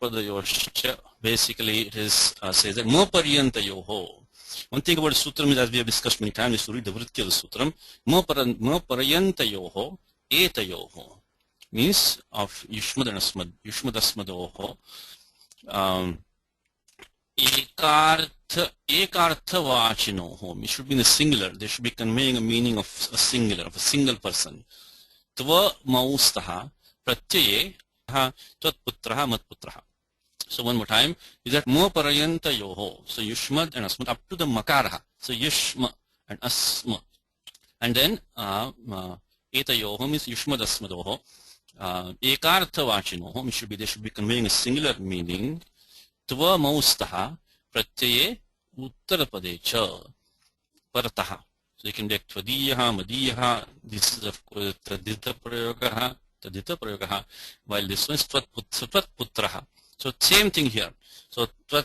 Padayosha, basically it is says that ma paryantayoho. One thing about sutram is, as we have discussed many times, is to read the vritti of the sutram. Ma paryantayoho etayoho means of yushmad and asmad, yushmad asmadoho. Ekartha vachinoho. It should be in the singular. They should be conveying a meaning of a singular, of a single person. Tva maustaha pratyaye tvatputraha matputraha. So one more time, is that ma parayanta yoho. So yushmad and asmad up to the makaraha. So yushma and asma. And then eta yoho means yushmad asmadoho. Ekartha vachinoho. They should be conveying a singular meaning. Tva maustaha pratyaye uttarapadecha parataha. So you can take tvadiyaha, madiyaha. This is of course tadita prayogaha, while this one is tvatputraha. So same thing here. So tava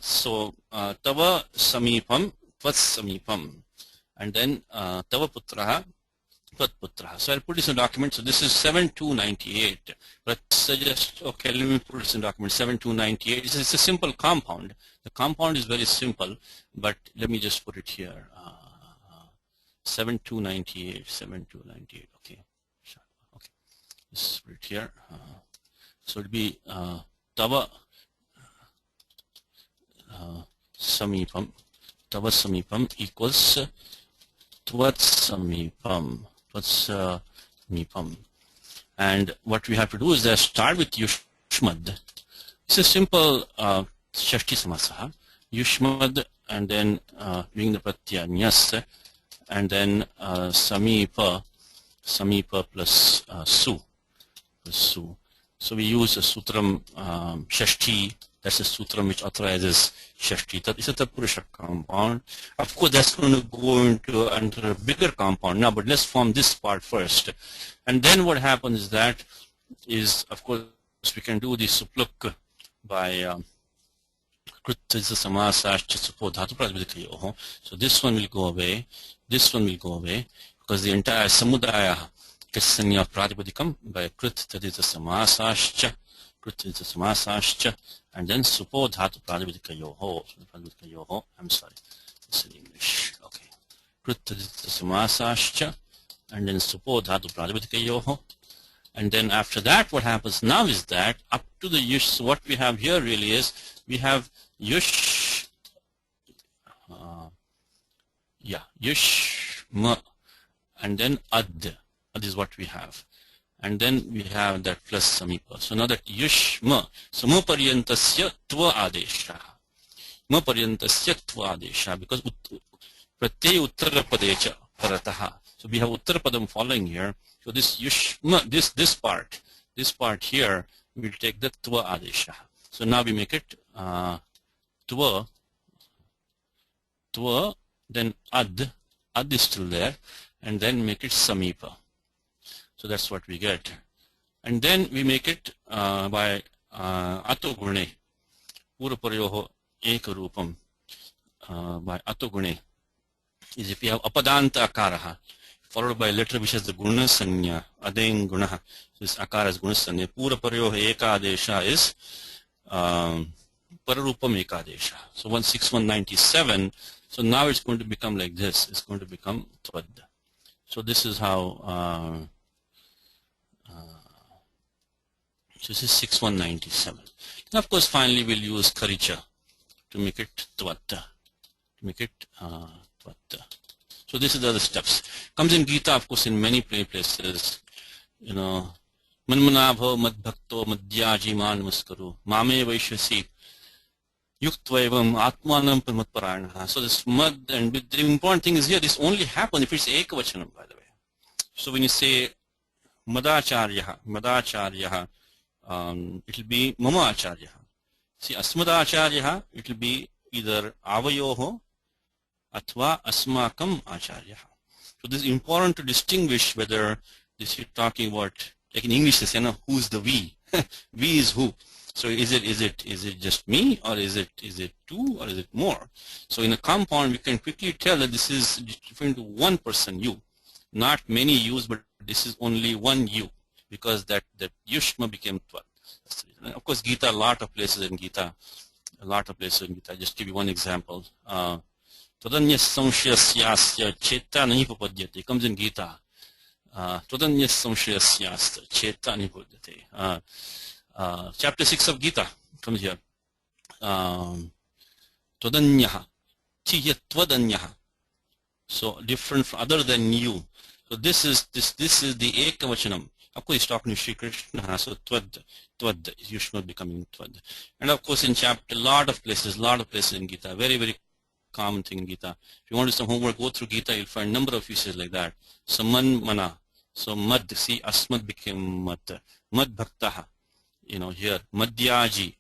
samipam, tvat samipam, and then tava putraha, tvat putraha. So I'll put this in document. So this is 7298. Let's suggest, okay, let me put this in document 7298. It's a simple compound. The compound is very simple, but let me just put it here. 7298, 7298. Okay, okay. Let's put it here. So it'll be tava samipam, tava samipam equals tvat samipam, and what we have to do is that start with yushmad. It's a simple shashti samasaha, yushmad, and then doing the pratyaya nyas, and then samipa plus su. So we use a sutram shashti. That's a sutram which authorizes shashti. It's a Tatpurusha compound. Of course, that's going to go into a bigger compound now, but let's form this part first. And then what happens is that of course, we can do the supluk by krutya samasascha supo dhatu pradvidikayoho. So this one will go away. This one will go away because the entire samudaya kasanya pradipadikam by krutya samasascha. And then supo dhatu pradipikayoho. I'm sorry, it's in English. Okay. Krutya samasascha, and then supo dhatu pradipikayoho. And then after that, what happens now is that up to the yush, so what we have here really is we have yush, yushma, and then ad. Ad is what we have. And then we have that plus samipa. So now that yushma, so ma paryantasya tva adesha. Ma paryantasya tva adesha, because pratyay uttarapadecha parataha. So we have uttarapadam following here. So this yushma, this part here, we'll take the tva adesha. So now we make it tva, then ad is still there, and then make it samipa. So that's what we get. And then we make it by atogune, puraparyoho ekarupam, by atogune. Is if you have apadanta akaraha, followed by a letter which has the guna sanya, adeng gunaha. So this akara is guna sanya. Puraparyoho ekadesha is pararupam ekadesha. So 16197. So now it's going to become like this. It's going to become tvad. So this is how. So this is 6197. And of course, finally, we'll use karicha to make it tvatta. So this is the other steps. Comes in Gita, of course, in many places. You know, manmanabho madbhakto madhyajiman muskaru mame vaishvasi yuktvaevam atmanam pramatparayanaha. So this mad, and the important thing is here, this only happens if it's ekavachanam, by the way. So when you say madacharyaha, it will be mama acharya. See, asmada acharya, it will be either avayoho athva asmakam acharya. So this is important to distinguish whether this is talking about, like in English they say, no, who's the we? We is who? So is it just me, or is it two, or is it more? So in a compound we can quickly tell that this is referring to one person, you, not many yous, but this is only one you, because that yushma became tvat. Of course, Gita, a lot of places in Gita. Just give you one example. Tadanya samshyasyasya cheta nahi papadyate. It comes in Gita. Tadanya samshyasyasya cheta nahi papadyate. Chapter 6 of Gita comes here. Tvadanyaha. Tvadanyaha. So different from other than you. So this is the ekavachanam. Of course, he's talking to Sri Krishna. So tvad, Yushma becoming tvad. And of course, in chapter, a lot of places in Gita. Very, very common thing in Gita. If you want to do some homework, go through Gita. You'll find a number of uses like that. So man, mana. So mad. See, asmad became mad. Mad bhaktaha. Here madhyaji.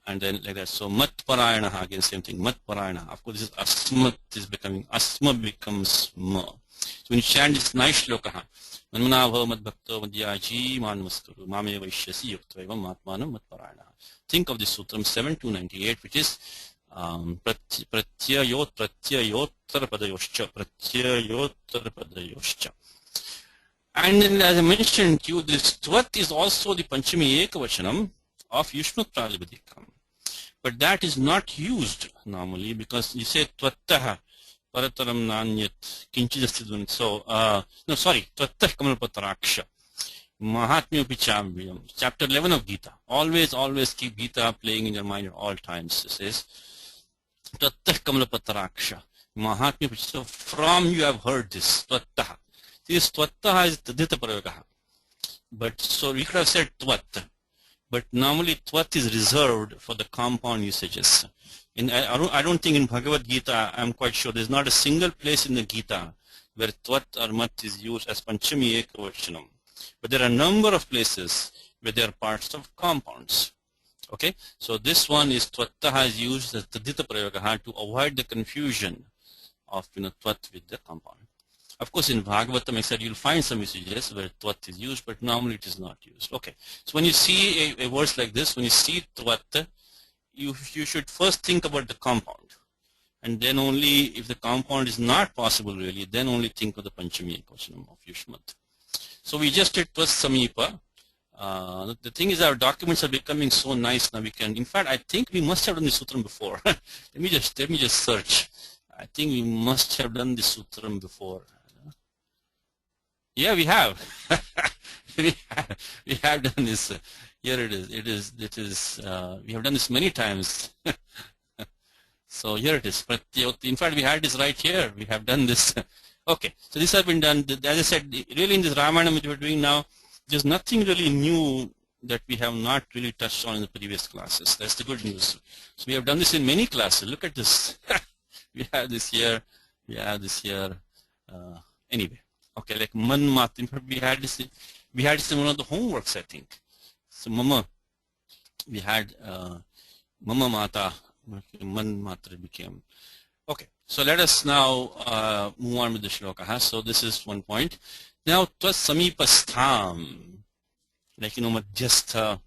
And then like that. So mat parayanaha, again same thing. Mat parayanaha. Of course, this is asmat is becoming asma becomes ma. So when you chant this nice shlokaha, manmana bhava mat bhakto madhyaji manmaskuru mame vaishyasi yuktvaevam atmanam mat parayanaha. Think of this sutram 7298, which is pratyayottar padayoscha. And then, as I mentioned to you, this tvat is also the panchami ekavachanam of Yushmat Pralipadikam. But that is not used normally because you say tvattaha parataram nanyat kinchidastidvan. So, no, sorry, tvattah kamalpataraksha. Mahatmya Pichavyam. Chapter 11 of Gita. Always keep Gita playing in your mind at all times. It says, tvattah kamalpataraksha. Mahatmya Pichavyam. So, from you have heard this, tvattaha. This tvattaha is tadhita prayagaha. But, so we could have said tvat. But normally tvat is reserved for the compound usages. I don't think in Bhagavad Gita, I'm quite sure, there's not a single place in the Gita where tvat or mat is used as panchami ekavachanam. But there are a number of places where they are parts of compounds. Okay, so this one is tvattaha is used as tadhita prayagaha to avoid the confusion of tvat with the compound. Of course, in Bhagavatam, I said you'll find some usages where tvat is used, but normally it is not used. Okay, so when you see a verse like this, when you see tvat, you should first think about the compound, and then only if the compound is not possible really, then only think of the panchami ekavachanam of Yushmat. So we just did tvat samipa. The thing is, our documents are becoming so nice now. We can, in fact, I think we must have done this sutram before. let me just search. I think we must have done this sutram before. Yeah, we have. we have done this. Here it is. We have done this many times. So here it is. In fact, we had this right here. We have done this. Okay, so this has been done. As I said, really in this Ramayana which we are doing now, there's nothing really new that we have not really touched on in the previous classes. That's the good news. So we have done this in many classes. Look at this. We have this here. We have this here. Anyway. Okay, like man mat. In fact, we had this in one of the homeworks, I think. So mama, we had mama mata, man matra became. Okay, so let us now move on with the shloka. So this is one point. Now twas samipastham, like madhyastha,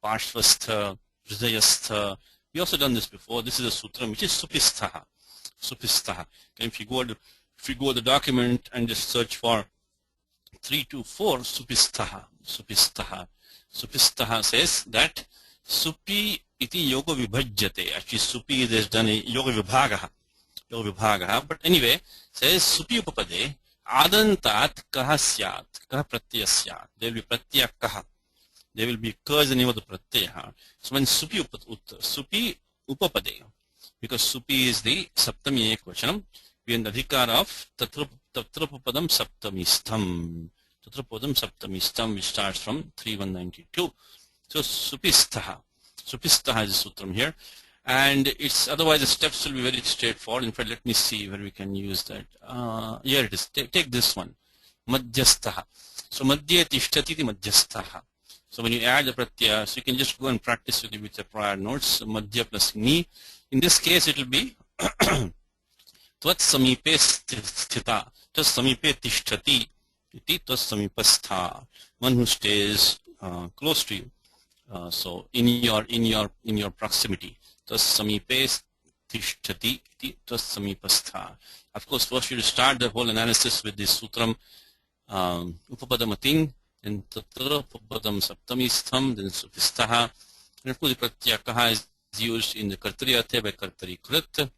parshvastha, hridayastha. We also done this before. This is a sutram which is supistha. Supistha. Okay, if you go to the document and just search for 324 supistha. Supistha says that supi iti yoga vibhajyate. Actually, supi is done a yoga vibhagaha. But anyway, says supi upapade adantat kaha syat, kaha pratyaya syat. There will be pratyaya kaha. There will be ka is the name of the pratyaya. So when supi upapade, because supi is the saptami ekvachanam, we have the adhikar of tatrapapadam saptamistham. Tatrapapadam saptamistham, which starts from 3192. So supistha is the sutram here. And it's otherwise the steps will be very straightforward. In fact, let me see where we can use that. Here it is. Take this one. Madhyastaha. So madhya tishtati madhyastaha. So when you add the pratyaya, so you can just go and practice with the prior notes. Madhya plus ni. In this case, it will be tvat samipe sthita. Tvat samipe tishtati. Iti tvat samipastha. One who stays close to you. So in your proximity. Tvat samipe tishtati. Iti tvat samipastha. Of course, first you start the whole analysis with this sutram upapadamating then tatra upapadam saptamistham, then supistha. And of course, the pratyakaha is used in the kartari artha by kartari krit.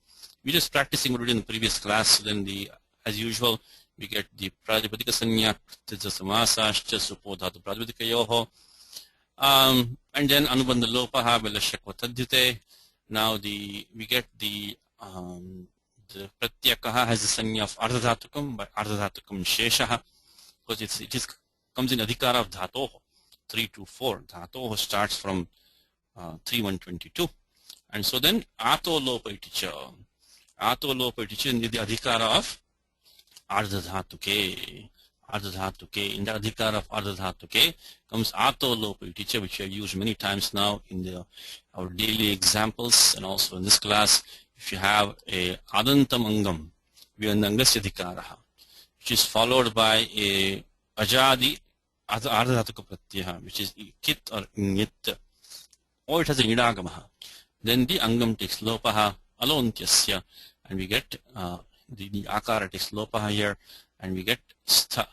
We're just practicing what we did in the previous class. So then as usual, we get the pradipadika sanya, kritya samasascha, supodhatu pradipadika yoho. And then anubandha lopaha velashakvatadhyute. Now we get the pratyakaha has the sanya of ardhadhatukam by ardhadhatukam sheshaha, because it comes in adhikara of dhatoho 3 to 4. Dhatoho starts from 3-122, and so then ato lopa iticha. Ato lopa iticha in the adhikara of ardhadhatuke. Ardhadhatuke. In the adhikara of ardhadhatuke comes ato lopa iticha, which we have used many times now in our daily examples and also in this class. If you have a adantam angam, vyanangasya adhikaraha, which is followed by a ajadi ardhadhatuka pratyaha, which is kit or nyit, or it has a nidagamaha, then the angam takes lopaha alontyasya, and we get the akara takes lopaha here, and we get stha.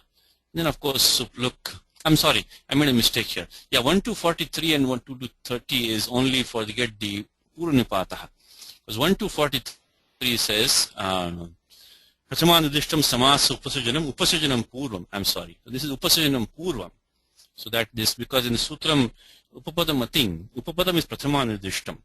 Then of course supluk. I'm sorry, I made a mistake here. Yeah, 1 to 43 and 1 to 30 is only for the get the purnipataha, because 1 to 43 says prachamanadishtam samasa upasajanam purvam. I'm sorry, so this is upasajanam purvam. So that this, because in the sutram upapadam ating, upapadam is prachamanadishtam,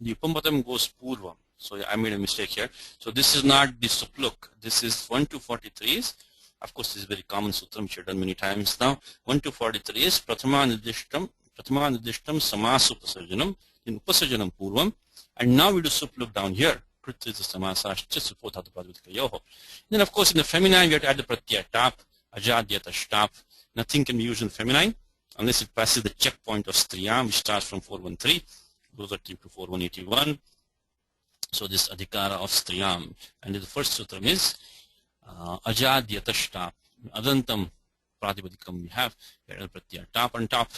the upapadam goes purvam. So I made a mistake here. So this is not the supluk. This is 1 to 43 is, of course, this is very common sutram which I've done many times now. 1 to 43 is prachamanadishtam samasa upasajanam, then upasajanam purvam, and now we do supluk down here. Then of course in the feminine we have to add the pratyaya tap, ajadyata shtap. Nothing can be used in feminine unless it passes the checkpoint of striyam, which starts from 413, goes up to 4181. So this adhikara of striyam, and the first sutram is ajadyata shtap. Adantam pratipadikam we have pratyaya tap on top,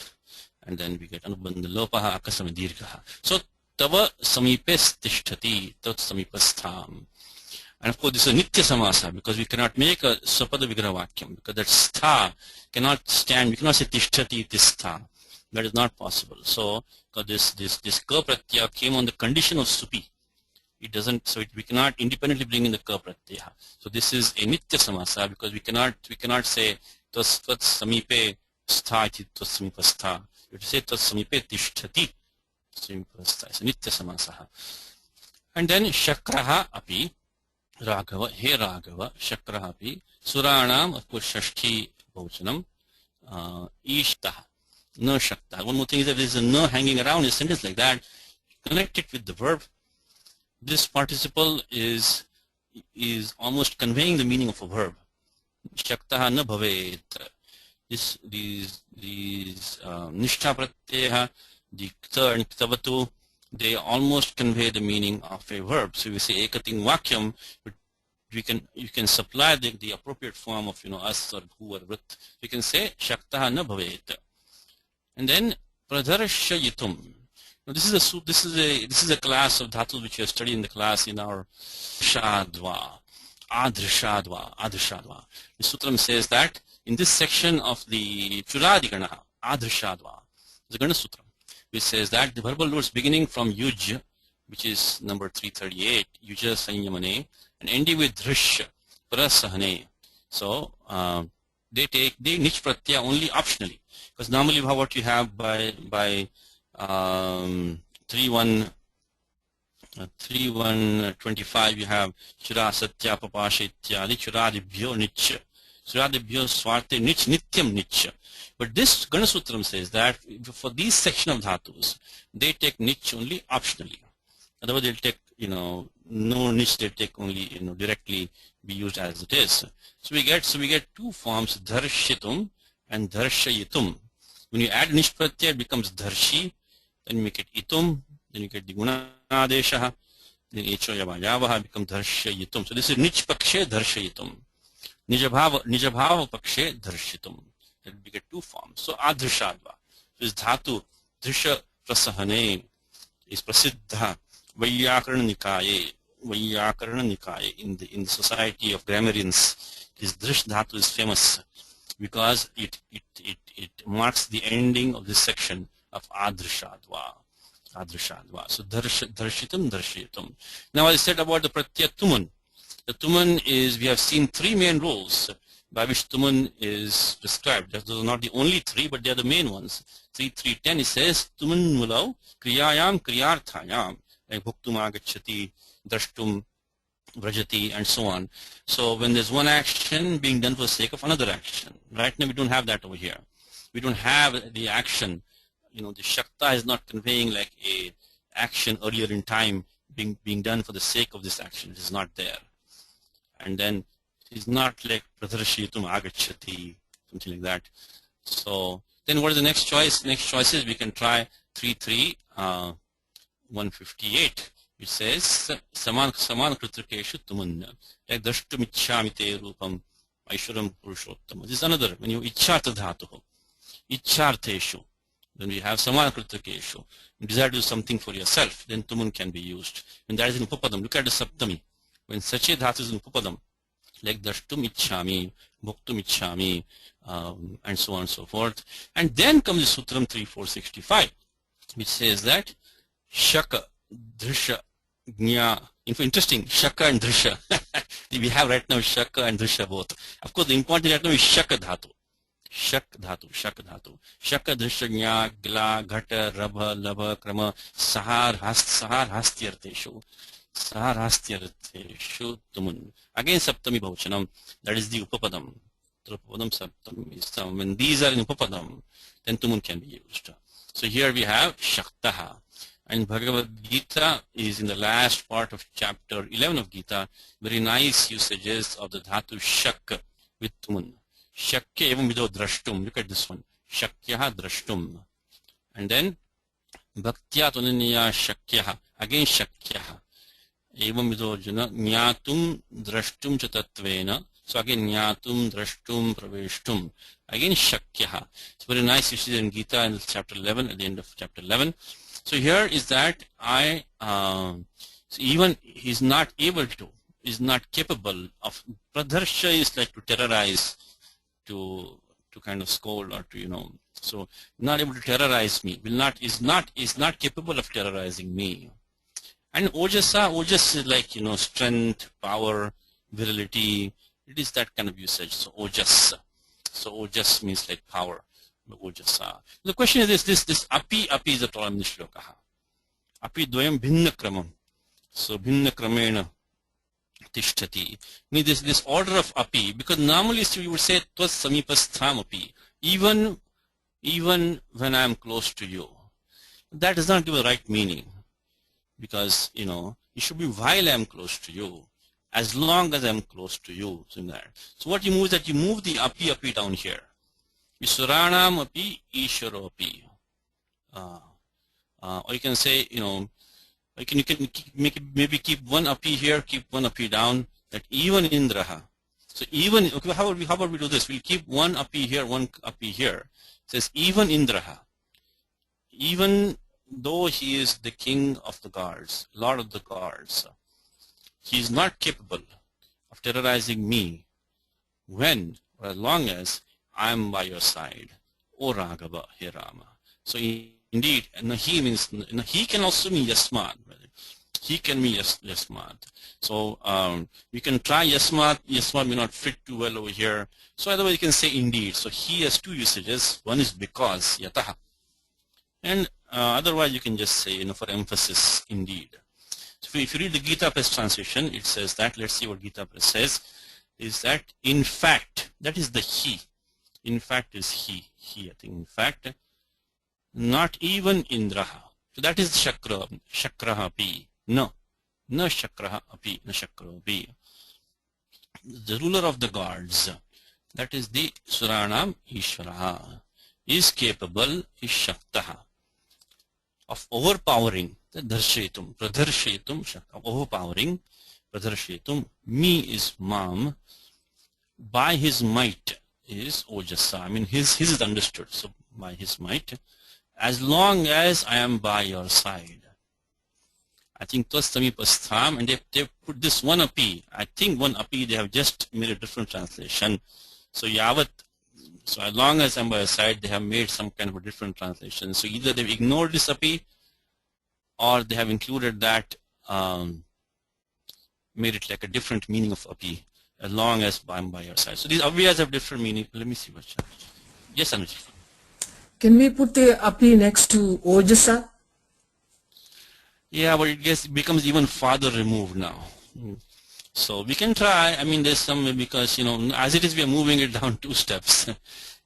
and then we get anubandha lopaha akasami dirghaha. So tava samipes tishtati, tat samipastham. And of course this is a nitya samasa, because we cannot make a sapada vigraha vakyam, because that stha cannot stand. We cannot say tishtati tistha. That is not possible. So because this ka pratyaya came on the condition of supi, it doesn't, so we cannot independently bring in the ka pratyaya. So this is a nitya samasa, because we cannot say tas samipe stha iti tas samipastha. We have to say tas samipe tishtati. It's a nitya samasa. And then shakraha api, Raghava, he Raghava, shakraha api, suranam, of course, shashti bhochanam, ishtah, no shakta. One more thing is that there is a no hanging around in a sentence like that. Connect it with the verb. This participle is almost conveying the meaning of a verb. Shaktaha na bhavet. These nishtha pratyaha, the kta and ktavatu, they almost convey the meaning of a verb. So we say ekating vakyam, but you can supply the appropriate form of as or who or vrit. You can say shaktaha na bhavet. And then pradharshayitum. Now this is a class of dhatus which we have studied in the class in our shadva, adrishadva. The sutram says that in this section of the Churadigana, adrishadva, the Gana Sutram, which says that the verbal roots beginning from yuj, which is number 338, yuja sanyamane, and ending with drish, prasahane. So they nich pratyaya only optionally, because normally what you have by 3125 you have chura satya papasha ityadi churadibhyo nich, churadibhyo swarte nich nityam nich. But this Ganasutram says that for these section of dhatus, they take nich only optionally. Otherwise, they'll take, no nich, they take only, directly be used as it is. So we get two forms, dharshitum and dharshayitum. When you add nich pratyaya, it becomes dharshi, then you make it itum, then you get the gunadeshaha, then echo yavayavaha becomes dharshayitum. So this is nich pakshe dharshayitum. Nijabhava pakshe dharshitum. That we get two forms. So adrishadva. So this dhatu drisha prasahane is prasiddha Vaiyakarana Nikaye in the society of grammarians. This drish dhatu is famous. because it marks the ending of this section of adrishadva. So darshitam darshitam. Now I said about the pratyaya tuman. The tuman is, we have seen three main roles by which tuman is prescribed. Those are not the only three, but they are the main ones. 3.3.10 it says tuman mulau kriyayam kriyarthayam, like bhuktum agacchati, drashtum vrajati, and so on. So when there's one action being done for the sake of another action. Right now we don't have that over here. We don't have the action. The shakta is not conveying like a action earlier in time being done for the sake of this action. It is not there. And then it's not like pradarshyitum agacchati, something like that. So then what is the next choice? Next choice is we can try 3.3.158. It says saman kritrikeshu tuman, like drashtum ichchami te rupam aishwaram purushottama. This is another, when you ichchartha dhatuh, ichchartheshu. Then we have samana kritrikeshu. You desire to do something for yourself, then tuman can be used. When that is in upapadam, look at the saptami. When sache dhatu is in upapadam, like drashtum ichchami, bhuktum ichchami, and so on and so forth. And then comes the Sutram 3.4.65, which says that shaka, drisha, gnya. Interesting, shaka and drisha. We have right now shaka and drisha both. Of course, the important right now is shaka dhatu. Shak dhatu. Shaka drisha gnya, gla, ghata, rabha, labha, krama, sahar hastyarteshu. Sahar hastyarteshu tumun. Again saptami bhavachanam, that is the upapadam. Upapadam saptami. When these are in upapadam, then tumun can be used. So here we have shaktaha. And Bhagavad Gita is in the last part of chapter 11 of Gita. Very nice usages of the dhatu shak with tumun. Shakya evam vido drashtum. Look at this one. Shakyaha drashtum. And then bhaktya tunaniya shakyaha. Again shakyaha. Evam vido jana jnatum drashtum cha tatvena. So again jnatum drashtum praveshtum. Again shakyaha. It's very nice usage in Gita in chapter 11, at the end of chapter 11. So here is that so even he's not able to, is not capable of, pradharsha is like to terrorize, to kind of scold, or to, so not able to terrorize me, is not capable of terrorizing me. And ojas is like, strength, power, virility. It is that kind of usage. So ojas. So ojas means like power. Ojasa. The question is this api is the problem in the shloka. Api dvayam bhinna kramam. So bhinna kramena tishtati. Means this order of api, because normally you would say twas samipastham api. Even when I am close to you. That does not give the right meaning. Because it should be while I am close to you. As long as I am close to you. So what you move is that you move the api down here. Visuranam api ishvaro api. Or you can say, you can maybe keep one api here, keep one api down, that even Indraha. So even, okay, how about we do this? We'll keep one api here, one api here. It says even Indraha. Even though he is the king of the gods, lord of the gods, he is not capable of terrorizing me when, or as long as, I am by your side, O Raghava, He Rama. So indeed, he means, he can also mean Yasmat. He can mean Yasmat. So we can try Yasmat. Yasmat may not fit too well over here. So otherwise you can say indeed. So he has two usages. One is because, Yataha. And otherwise you can just say, for emphasis, indeed. So if you read the Gita Press translation, it says that, let's see what Gita Press says, is that in fact, that is the he. In fact is he, I think, in fact, not even Indraha. So that is Shakraha api. No Shakraha api, no Shakra api. The ruler of the gods, that is the Suranam Ishvaraha, is capable, is Shaktaha, of overpowering, the Dharshetum, Pradharshetum, overpowering, Pradharshetum, me is Mam, by his might, is Ojasa. I mean, his is understood. So by his might, as long as I am by your side. I think Tvastami Pastham, and they put this one api. I think one api they have just made a different translation. So Yavat So as long as I'm by your side, they have made some kind of a different translation. So either they've ignored this api, or they have included that, made it like a different meaning of api, as long as I'm by your side. So these avyas have different meaning. Let me see what. Yes, Anuj. Can we put the api next to ojasa? Yeah, but it becomes even farther removed now. So we can try. I mean, there's some, because, as it is, we are moving it down 2 steps.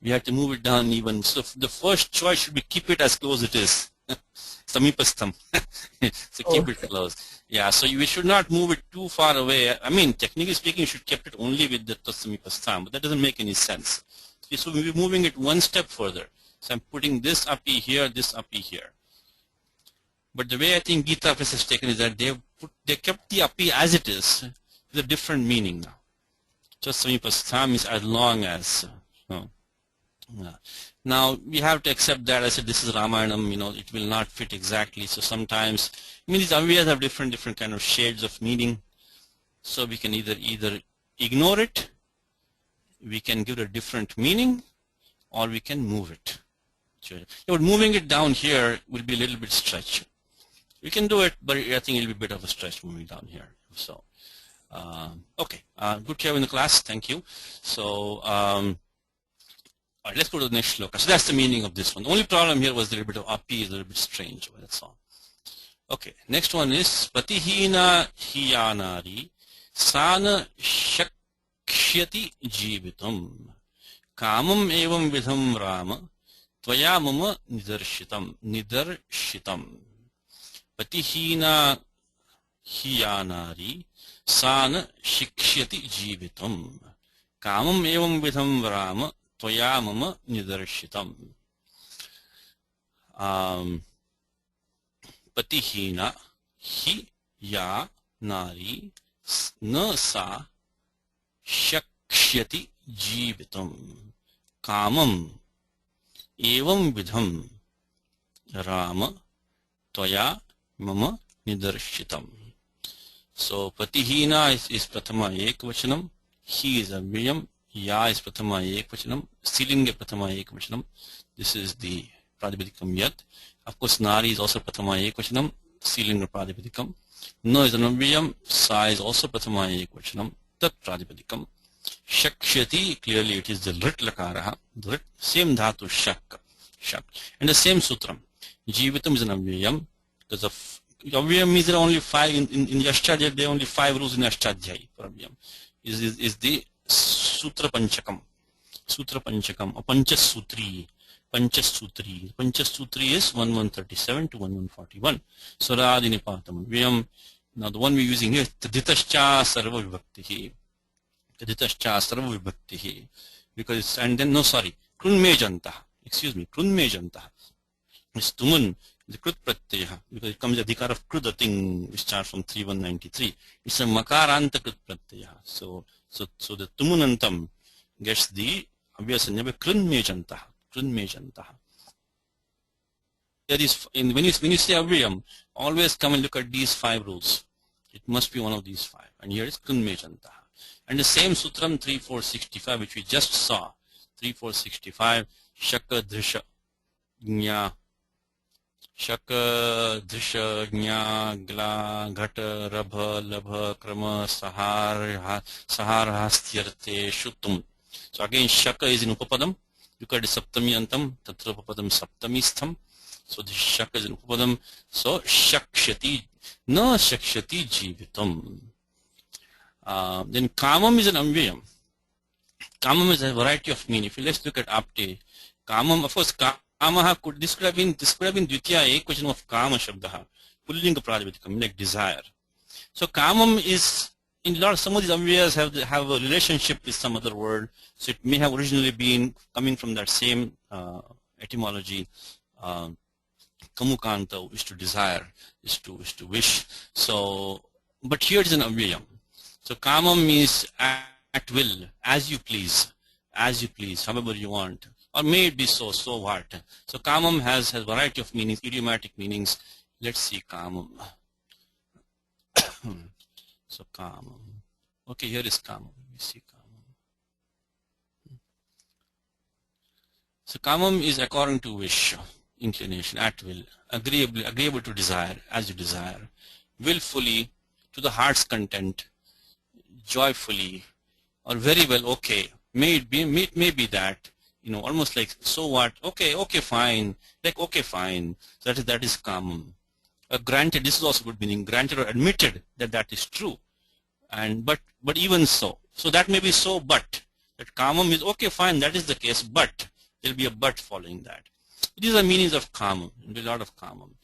We have to move it down even. So the first choice should be keep it as close it is. Samipastham. So keep it close. Yeah, so we should not move it too far away. I mean, technically speaking, you should keep it only with the Samipastham, but that doesn't make any sense. So we'll be moving it 1 step further. So I'm putting this api here, this api here. But the way I think Gita Press has taken is that they kept the api as it is, with a different meaning now. Just Samipastham is as long as. Now we have to accept that. I said this is Ramayanam, it will not fit exactly. So sometimes, these avyas have different kind of shades of meaning. So we can either ignore it, we can give it a different meaning, or we can move it. But moving it down here will be a little bit stretch. We can do it, but I think it will be a bit of a stretch moving down here. So, okay, good to have you in the class. Thank you. So, all right, let's go to the next shloka. So that's the meaning of this one. The only problem here was a little bit of api is a little bit strange. That's all. Okay, next one is patihina hiyanari sana shakshyati jivitam kamam evam vidham rama tvaya mama nidarshitam patihina hiyanari sana shikshyati jivitam kamam evam vidham rama tvaya mama nidarshitam. Patihina hi ya nari na sa shakshyati jivitam kamam evam vidham rama tvaya mama nidarshitam. So patihina is prathama ekvachanam, he is avyayam, ya is prathama ekvachanam, stilinga prathama ekvachanam. This is the pradipadikam yat. Of course, nari is also prathama ekvachanam, stilinga pradipadikam. No is an avyayam, sa is also prathama ekvachanam, tat pradipadikam. Shakshyati, clearly it is the rit lakaraha, the rit, same dhatu shak. And the same sutram. Jivitam is an avyayam, because of avyayam is there only 5 in Yashtadhyaya, there are only 5 rules in Yashtadhyaya for avyayam. Is the sutra panchakam, or panchasutri. Panchasutri is 1137 to 1141. Suradinipatam avyayam. Now the one we're using here is taditascha sarva vibhaktihi. Because it's, and then, no, sorry, krunmejantah. Excuse me, krunmejantah. It's tumun, the krut pratyaya, because it comes the adhikar of krut, the thing which starts from 3193. It's a makaranta krut pratyaya. So the tumunantam gets the avyasanya by krunmejantah. There is, when you say avyayam, always come and look at these 5 rules. It must be one of these 5. And here is krunmejantah. And the same sutram 3465 which we just saw, 3465, shaka drisha gnya gla ghata rabha labha krama saharhastyarte shutum. So again, shaka is in upapadam. Look at the saptami antam, tatra upapadam saptami stham. So this shaka is in upapadam. So shakshati, na shakshati jivitam. Then kamam is an avyayam. Kamam is a variety of meaning. If you let's look at apte, kamam, of course, kamaha this could have been dvitiya ekvachanam of kama shabdaha, pullinga pradipadikam, like desire. So kamam is, in some of these avyayas have a relationship with some other word, so it may have originally been coming from that same etymology. Kamukanta is to desire, is to wish. So, but here it is an avyayam. So kamam means at will, as you please, however you want, or may it be so what. So kamam has variety of meanings, idiomatic meanings. Let's see kamam. So kamam. Okay, here is kamam. We see kamam. So kamam is according to wish, inclination, at will, agreeable to desire, as you desire, willfully, to the heart's content, joyfully, or very well, okay. May be that, almost like, so what, okay, fine, like, okay, fine. So that is kamam. Granted, this is also good meaning, granted or admitted that is true. And but even so that may be so, but that kamam is okay, fine, that is the case, but there will be a but following that. These are meanings of kamam. There will be a lot of kamam.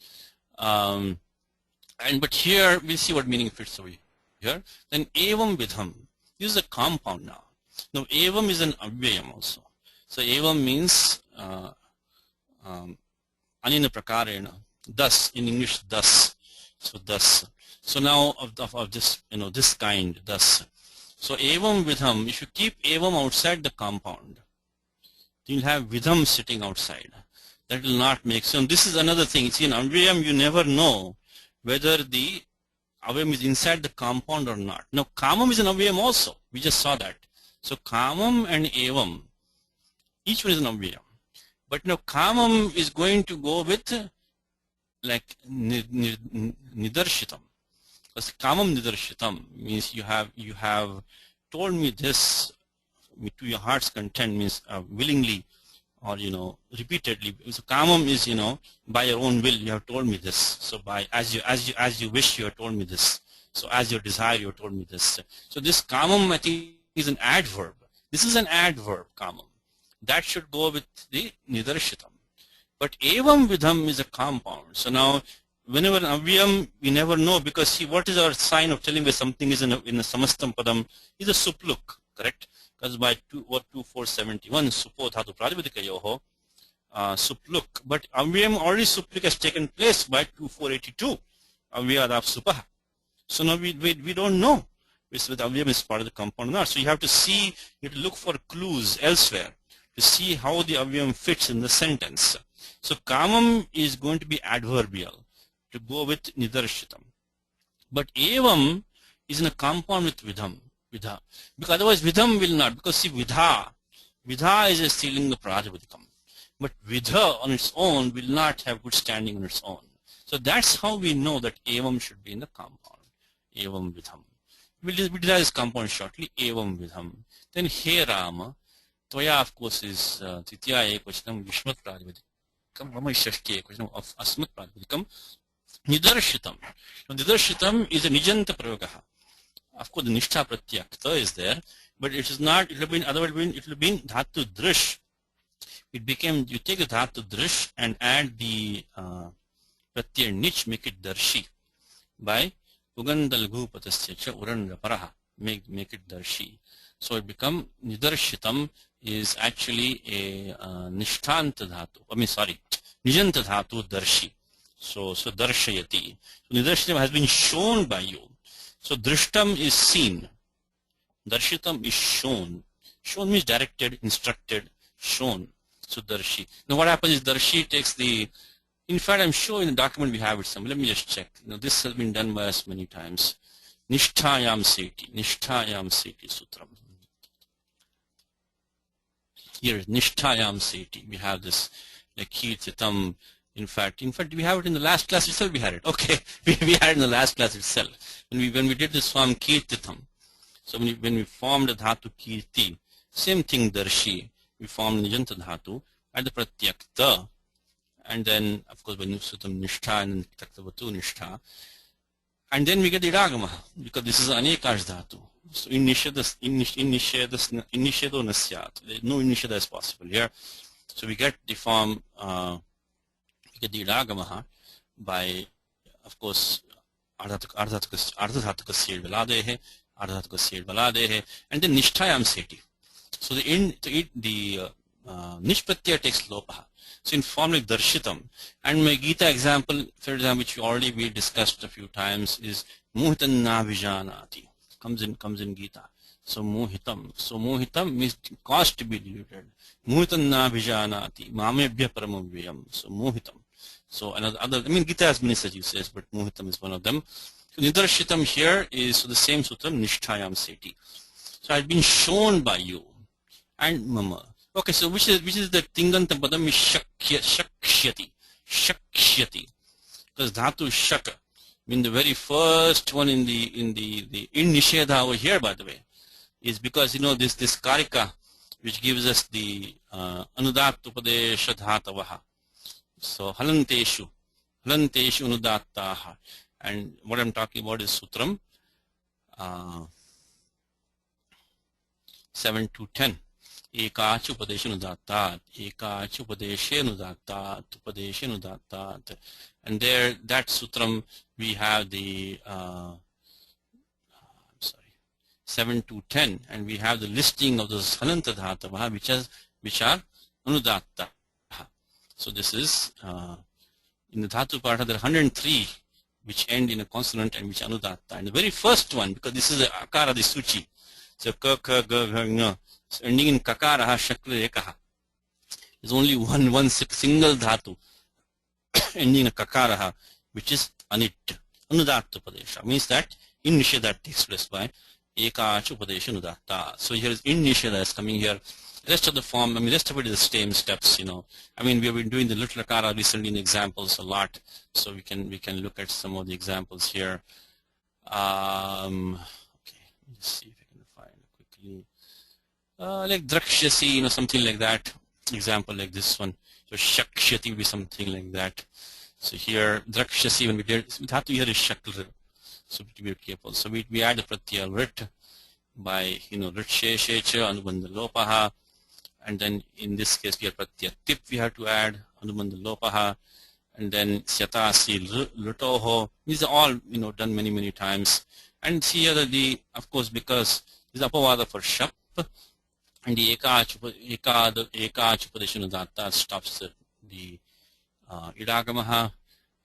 But here we'll see what meaning fits over here. Then evam vidham. This is a compound now. Now evam is an avyayam also. So evam means anina prakarena. Thus, in English, thus. So thus. So now of this, this kind, thus. So evam vidham, if you keep evam outside the compound, you'll have vidham sitting outside. That will not make sense. This is another thing. See, in avyayam, you never know whether the avyayam is inside the compound or not. Now, kamam is an avyayam also. We just saw that. So kamam and evam, each one is an avyayam. But now kamam is going to go with like nidarshitam. Because kamam nidarshitam means you have told me this to your heart's content, means willingly or repeatedly. So kamam is by your own will you have told me this. So by as you wish you have told me this. So as your desire you have told me this. So this kamam I think is an adverb. This is an adverb, kamam. That should go with the nidarshitam. But evam vidham is a compound. So now, whenever an avyayam, we never know, because see, what is our sign of telling where something is in a samastam padam is a supluk, correct? Because by 2471, supo dhatu pradipadikayoho, supluk. But avyayam already supluk has taken place by 2482, avyadav supah. So now we don't know whether avyayam is part of the compound or not. So you have to see, you have to look for clues elsewhere to see how the avyayam fits in the sentence. So kamam is going to be adverbial to go with nidarshitam. But evam is in a compound with vidha. Because otherwise vidham will not. Because see, vidha is a stealing of prajapadikam. But vidha on its own will not have good standing on its own. So that's how we know that evam should be in the compound. Evam vidham. We'll discuss this compound shortly. Evam vidham. Then he Rama. Tvaya of course is titya ekvachanam vishmat prajapadikam. Rama is shashti ekvachanam of asmat prajapadikam. Nidarshitam. Now, nidarshitam is a nijanta pravaga. Of course, the nishtha pratyakta is there, but it is not. It will be otherwise. It will be dhatu drish. It became. You take the dhatu drish and add the pratyay nich, make it darshi by ugandalgu patasya uran paraha. Make it darshi. So it become nidarshitam is actually a nishtanta dhatu. Nijanta dhatu darshi. So darshayati. So nidarshitam has been shown by you. So drishtam is seen. Darshitam is shown. Shown means directed, instructed, shown. So darshi. Now what happens is darshi takes the. In fact, I'm sure in the document we have it somewhere. Let me just check. Now this has been done by us many times. Nishtayam seti sutram. Here is Nishtayam seti. We have this like kirtitam. In fact, we have it in the last class itself. We had it. Okay, we had it in the last class itself. When we did this form kirtitam. So when we formed the dhatu kirti, same thing darshi. We formed nijanta dhatu at the pratyakta, and then of course when sutam nishtha and taktavatu nishtha, and then we get the idagama because this is anekash dhatu. So in nishedo nasyat. No nisheda is possible here. So we get the form. Get the idagamaha by, of course, ardhathatuka seed valadehe, and then nishtayam seti. So the nishpratyaya takes lopaha. So in form like darshitam. And my Gita example, for example, which we discussed a few times, is muhitam na vijanati. Comes in Gita. So mohitam means cause to be deluded. Mohitam na vijanati. Mamebhya paramavayam. So mohitam. So other, Gita has many such uses, but mohitam is one of them. So nidarshitam here is the same sutram, nishtayam seti. So I've been shown by you, and mama. Okay, so which is the tingantam padam is shakshyati, because dhatu shaka. I mean, the very first one in the in nishedha over here, by the way, is because this karika, which gives us the anudat upadesha dhatavaha. So halanteshu anudattaha, and what I'm talking about is sutram 7 to 10. Ekachu upadeshanudattat, ekachu upadeshenudattat, upadeshenudattat. And there, that sutram, we have the 7 to 10, and we have the listing of those halanta dhatavaha, which are anudatta. So this is in the dhatu partha there are 103 which end in a consonant and which anudatta. And the very first one, because this is the akara, the suchi, so ka ka ga ga nga, so ending in kakara shakla ekaha, is only one single dhatu ending in kakara, which is anit, anudatta padesha, means that in nisheda takes place by ekacha upadesha anudatta. So here is in nisheda is coming here. Rest of the form, I mean, rest of it is the same steps, I mean, we have been doing the little akara recently in examples a lot, so we can look at some of the examples here. Okay, let's see if I can find quickly. Like drakshasi, something like that. Example like this one. So shakshati will be something like that. So here, drakshasi, when we did, dhatu here is shakl. So to be careful. So we add the pratyaya rit by, rit shecha anubandha lopaha. And then in this case we have pratyaya tip we have to add anubandha lopaha, and then syatasi lutoho. These are all done many times. And see here the of course, because this is apavada for shap, and the ekachupadeshanudatta stops the idagamaha,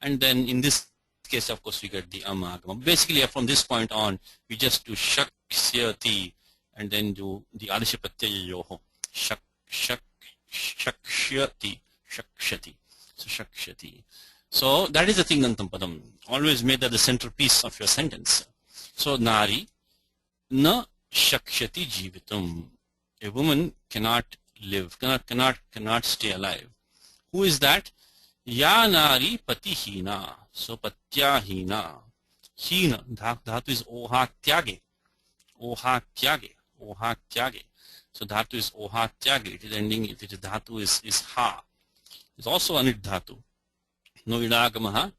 and then in this case of course we get the amagama. Basically from this point on we just do shak syati and then do the adisha pratyaya yoho. Shakshati. So shakshati. So that is the tingantam padam. Always make that the centerpiece of your sentence. So nari na shakshati jivitum. A woman cannot live, cannot stay alive. Who is that? Ya nari patihina. So patyahina. Hina. Dhatu is oha tyage. Oha tyage. So dhatu is oha tyage. It is ending, if it is dhatu is ha. It's also anit dhatu. No idagamaha.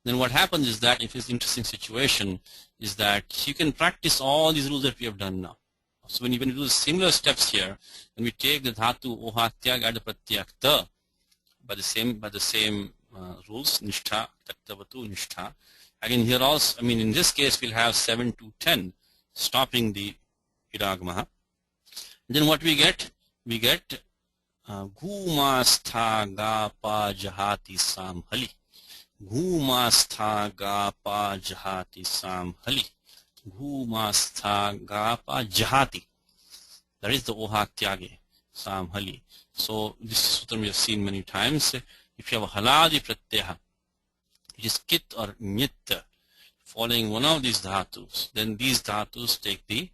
Then what happens is that, if it's an interesting situation, is that you can practice all these rules that we have done now. So when you do the similar steps here, when we take the dhatu oha tyag, add the pratyakta by the same rules, nishtha, taktavatu, nishtha. Again here also, I mean in this case we'll have 7 to 10 stopping the idagamaha. Then what we get? We get Gumastha ga pa jahati samhali. Gumastha ga pa jahati samhali. Gumastha ga pa jahati. That is the oha tyage samhali. So this sutram we have seen many times. If you have a haladi pratyaya, which is kit or nyit, following one of these dhatus, then these dhatus take the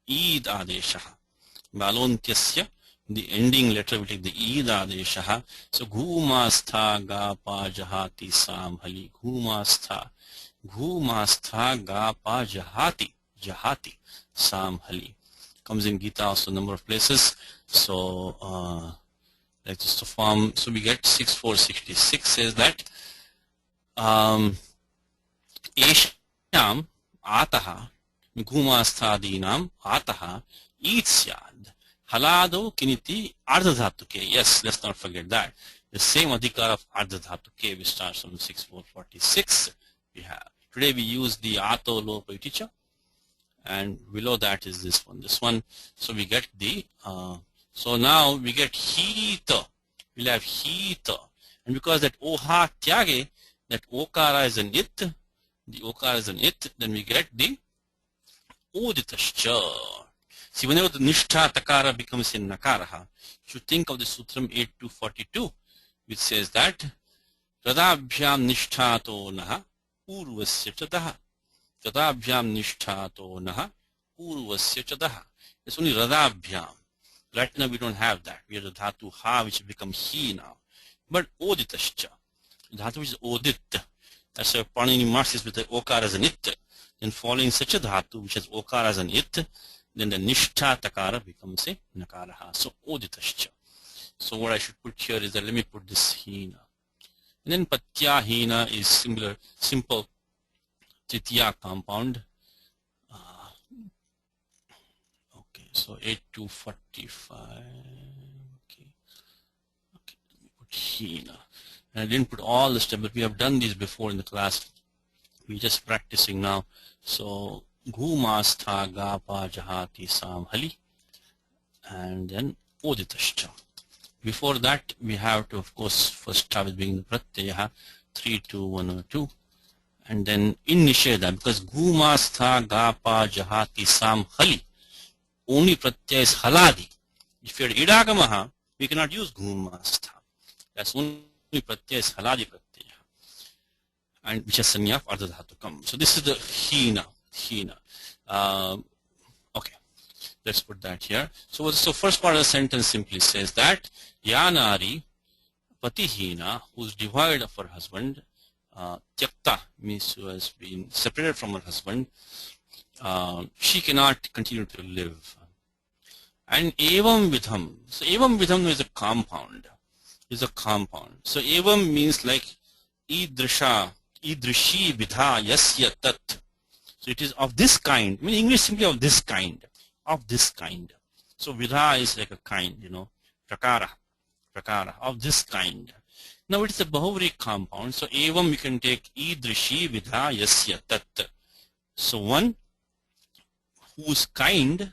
id adeshaha. Balontyasya, the ending letter will take the id adeshaha. So ghumastha ga pa jahati samhali. Ghumastha ga pa jahati samhali. Comes in Gita also a number of places. So like this to form, so we get 6466 says that esham ataha ghumastadinam ataha itsyad halado kiniti ardhadhatuke. Yes, let's not forget that. The same adhikar of ardhadhatuke which starts from 6446 we have. Today we use the ato lopa iticha, and below that is this one. So we get the so now we get hita. We'll have hita, and because that oha tyage, that okara is an it, the okara is an it, then we get the uditascha. See, whenever the nishtha takara becomes in nakaraha, you should think of the sutram 8242, which says that radabhyam nishthato naha urvasya chadaha. Radabhyam nishthato naha urvasya chadaha. It's only radabhyam. Right now we don't have that. We have the dhatu ha, which has become he now. But oditascha, dhatu which is odit. That's why Panini marks this with the okar as an it. Then following such a dhatu which has okar as an it, then the nishtha takara becomes a nakaraha. So oditascha. So what I should put here is that let me put this hina. And then patya hina is similar, simple tritiya compound. Okay, so 8 to 45. Okay, let me put hina. And I didn't put all the steps, but we have done these before in the class. We're just practicing now. So gumastha gapa jahati samhali, and then oditascha. Before that, we have to, of course, first start with being the pratyaya 3, 2, 1, or 2, and then in nisheda, because gumastha gapa jahati samhali, only pratyaya is haladi. If you had idagamaha, we cannot use gumastha. That's only pratyaya is haladi pratyaya, and which is sanya of ardhadhatukam. So this is the hina. Okay, let's put that here. So first part of the sentence simply says that yanari patihina, who's devoid of her husband, tyakta means who has been separated from her husband, she cannot continue to live. And evam vidham. So evam vidham is a compound. So evam means like idrisha, idrishi vidha yasya tat. So it is of this kind. I mean, English simply of this kind. So vidha is like a kind, prakara, of this kind. Now it is a bahuvri compound. So evam we can take idrishi vidha yasya tat. So one whose kind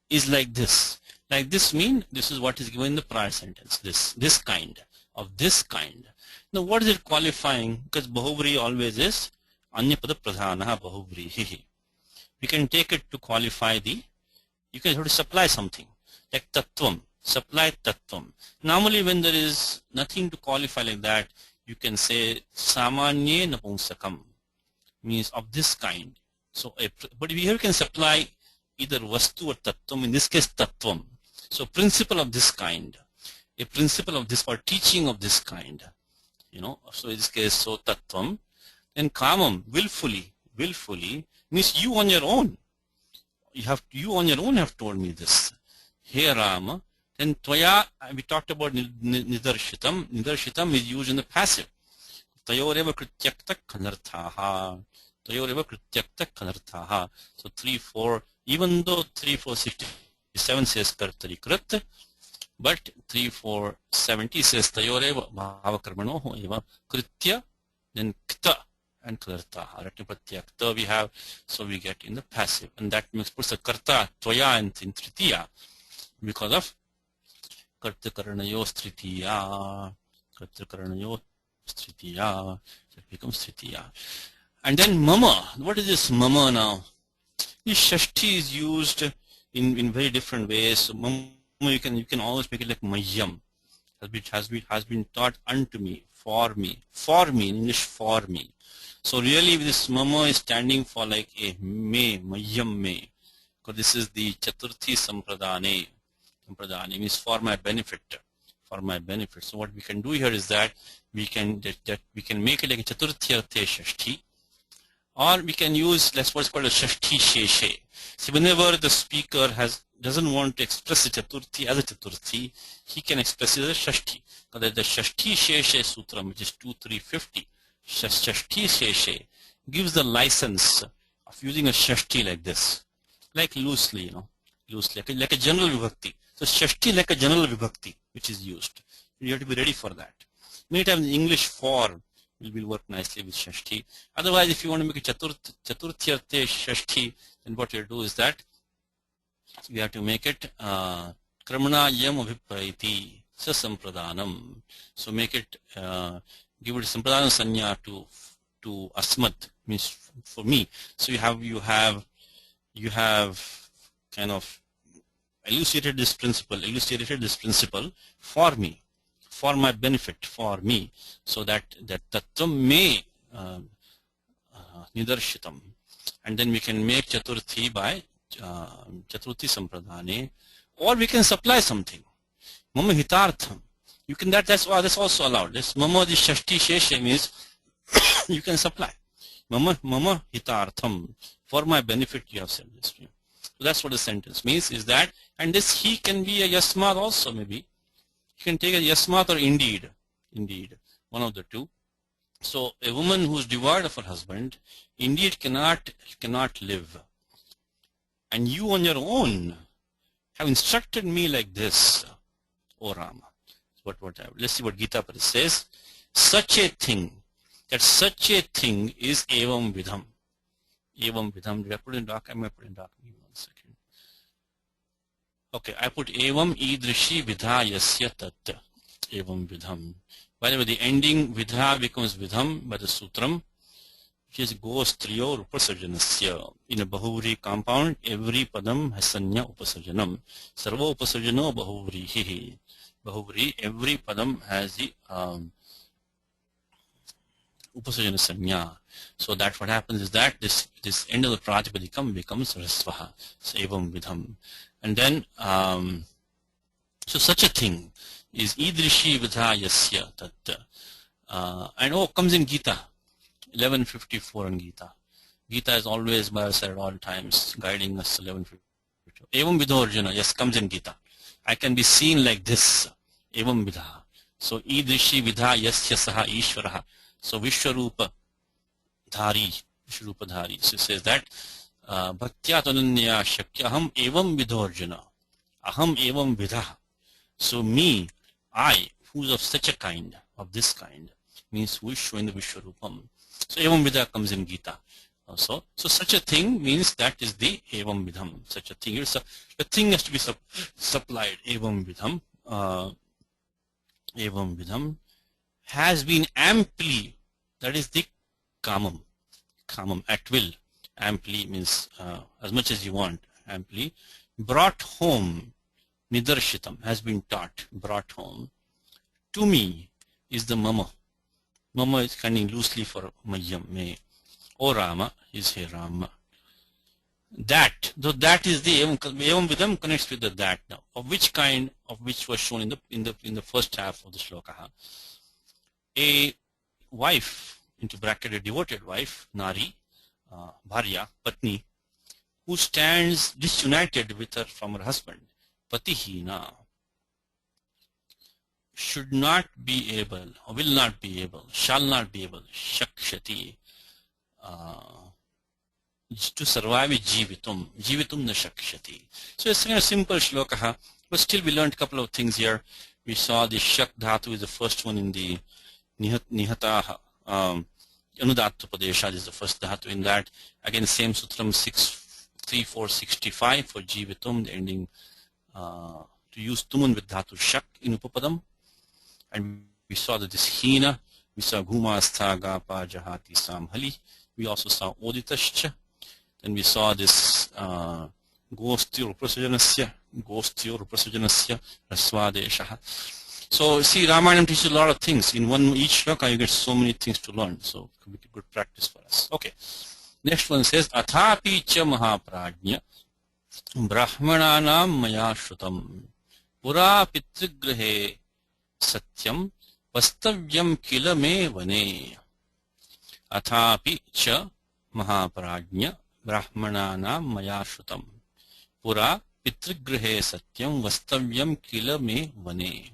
is like this. Like this mean this is what is given in the prior sentence. This kind, of this kind. Now what is it qualifying? Because bahuvri always is anyapada pradhanaha bahuvrihi. We can take it to qualify you can have to supply something. Like tattvam, supply tattvam. Normally when there is nothing to qualify like that, you can say samanye napunsakam, means of this kind. So, but here we can supply either vastu or tattvam, in this case tattvam. So principle of this kind, a principle of this or teaching of this kind, so in this case, so tattvam. Then kamam, willfully means you on your own. You on your own have told me this. Hey Rama. Then tvaya, we talked about nidarshitam. Nidarshitam is used in the passive. Tayoreva krityakta kanarthaha. So 3, 4, even though 3, 4, 67 says kartari krit, but 3, 4, 70 says tayoreva bhavakarmanoho eva kritya, then kta and kartaha. Ratnapratya we have, so we get in the passive, and that makes puts the karta tvaya and in tritiya because of kartakarnayos tritiya. It becomes tritiya. And then mama. What is this mama now? This shashti is used in very different ways. So mama, you can always make it like mayam. Has been taught unto me, for me in English, for me. So really this mama is standing for like a me, mayam me. Because this is the chaturthi sampradane. Sampradane means for my benefit. So what we can do here is that we can make it like a chaturthi arte shashti. Or we can use what's called a shashti sheshe. See, whenever the speaker doesn't want to express the chaturthi as a chaturthi, he can express it as a shashti. Now the shashti sheshe sutra, which is 2.3.50, shashti sheshe gives the license of using a shashti like this, like loosely, like a general vibhakti. So shashti like a general vibhakti, which is used. You have to be ready for that. Many times the English for will work nicely with shashti. Otherwise, if you want to make a chaturthyarte shashti, then what you do is that we have to make it kramana yam abhipraiti sasampradanam. So make it give it sampradana sanya to asmat, means for me. So you have kind of elucidated this principle for me, for my benefit, for me, so that tattvam me nidarshitam, and then we can make chaturthi by chaturthi sampradane Or we can supply something. Mama hitartham. You can that's also allowed. This mama the shashti sheshe means you can supply. Mama hitartham. For my benefit you have said this. So that's what the sentence means is that, and this he can be a yasmat also maybe. You can take a yasmat or indeed. Indeed. One of the two. So a woman who is devoid of her husband indeed cannot live. And you on your own have instructed me like this, O Rama. Let's see what Gita Parishad says. Such a thing is evam vidham. Evam vidham. Did I put in doc? I may put in doc. Give me 1 second. Okay, I put evam idrishi vidha yasya tat. Evam vidham. By the way, the ending vidha becomes vidham by the sutram, which is goes triyo upasarjanasya. In a bahuvri compound, every padam has sanya upasarjanam. Sarva upasarjano bahuvrihi. Bahuvri, every padam has the upasarjana sanya. So that what happens is that this end of the pratipadikam becomes rasvaha. So evam vidham. And then so such a thing is idrishi vidha yasya tat. And comes in Gita. 1154 in Gita. Gita is always by our side at all times, guiding us. 1154. Evam vidho Arjuna, yes, comes in Gita. I can be seen like this. Evam vidha. So idrishi vidha yasya saha ishvaraha. So Vishwarupa dhari. So it says that bhaktya tananya shakya aham evam vidho Arjuna. Aham evam vidha. So me, I, who's of such a kind, of this kind, means who is showing the Vishwarupam. So evam vidha comes in Gita also. So such a thing means that is the evam vidham. Such a thing. The thing has to be supplied. Evam vidham. Evam vidham has been amply, that is the kamam. Kamam, at will. Amply means as much as you want. Amply. Brought home. Nidarshitam has been taught, brought home. To me is the mama. Mama is standing loosely for Mayam, me. O Rama is here Rama. That, though that is the Evam Vidham connects with the that now. Of which kind, of which was shown in the first half of the shloka. A wife, into bracket a devoted wife, Nari, Bharya, Patni, who stands disunited with her from her husband. Patihina should not be able, or will not be able, shall not be able, shakshati, to survive jivitum. Jivitum na shakshati. So it's a simple shloka, but still we learned a couple of things here. We saw the shak dhatu is the first one in the nihata anudatta padesha is the first dhatu in that. Again, same sutram 63465 for jivitum, the ending. To use tuman with dhatu shak in upapadam, and we saw that this hina, we saw ghumastha gapa jahati samhali, we also saw oditascha, then we saw this gostyor upasajanasya rasvadesha. So see, Ramayana teaches a lot of things. In each shloka you get so many things to learn, so it could be good practice for us. Okay, next one says athapi cha mahaprajnya brahmananam maya shrutam pura pitrigrihe satyam vastavyam kila me vane. Athapi cha mahaprajnya brahmananam maya shrutam pura pitrigrihe satyam vastavyam kila me vane.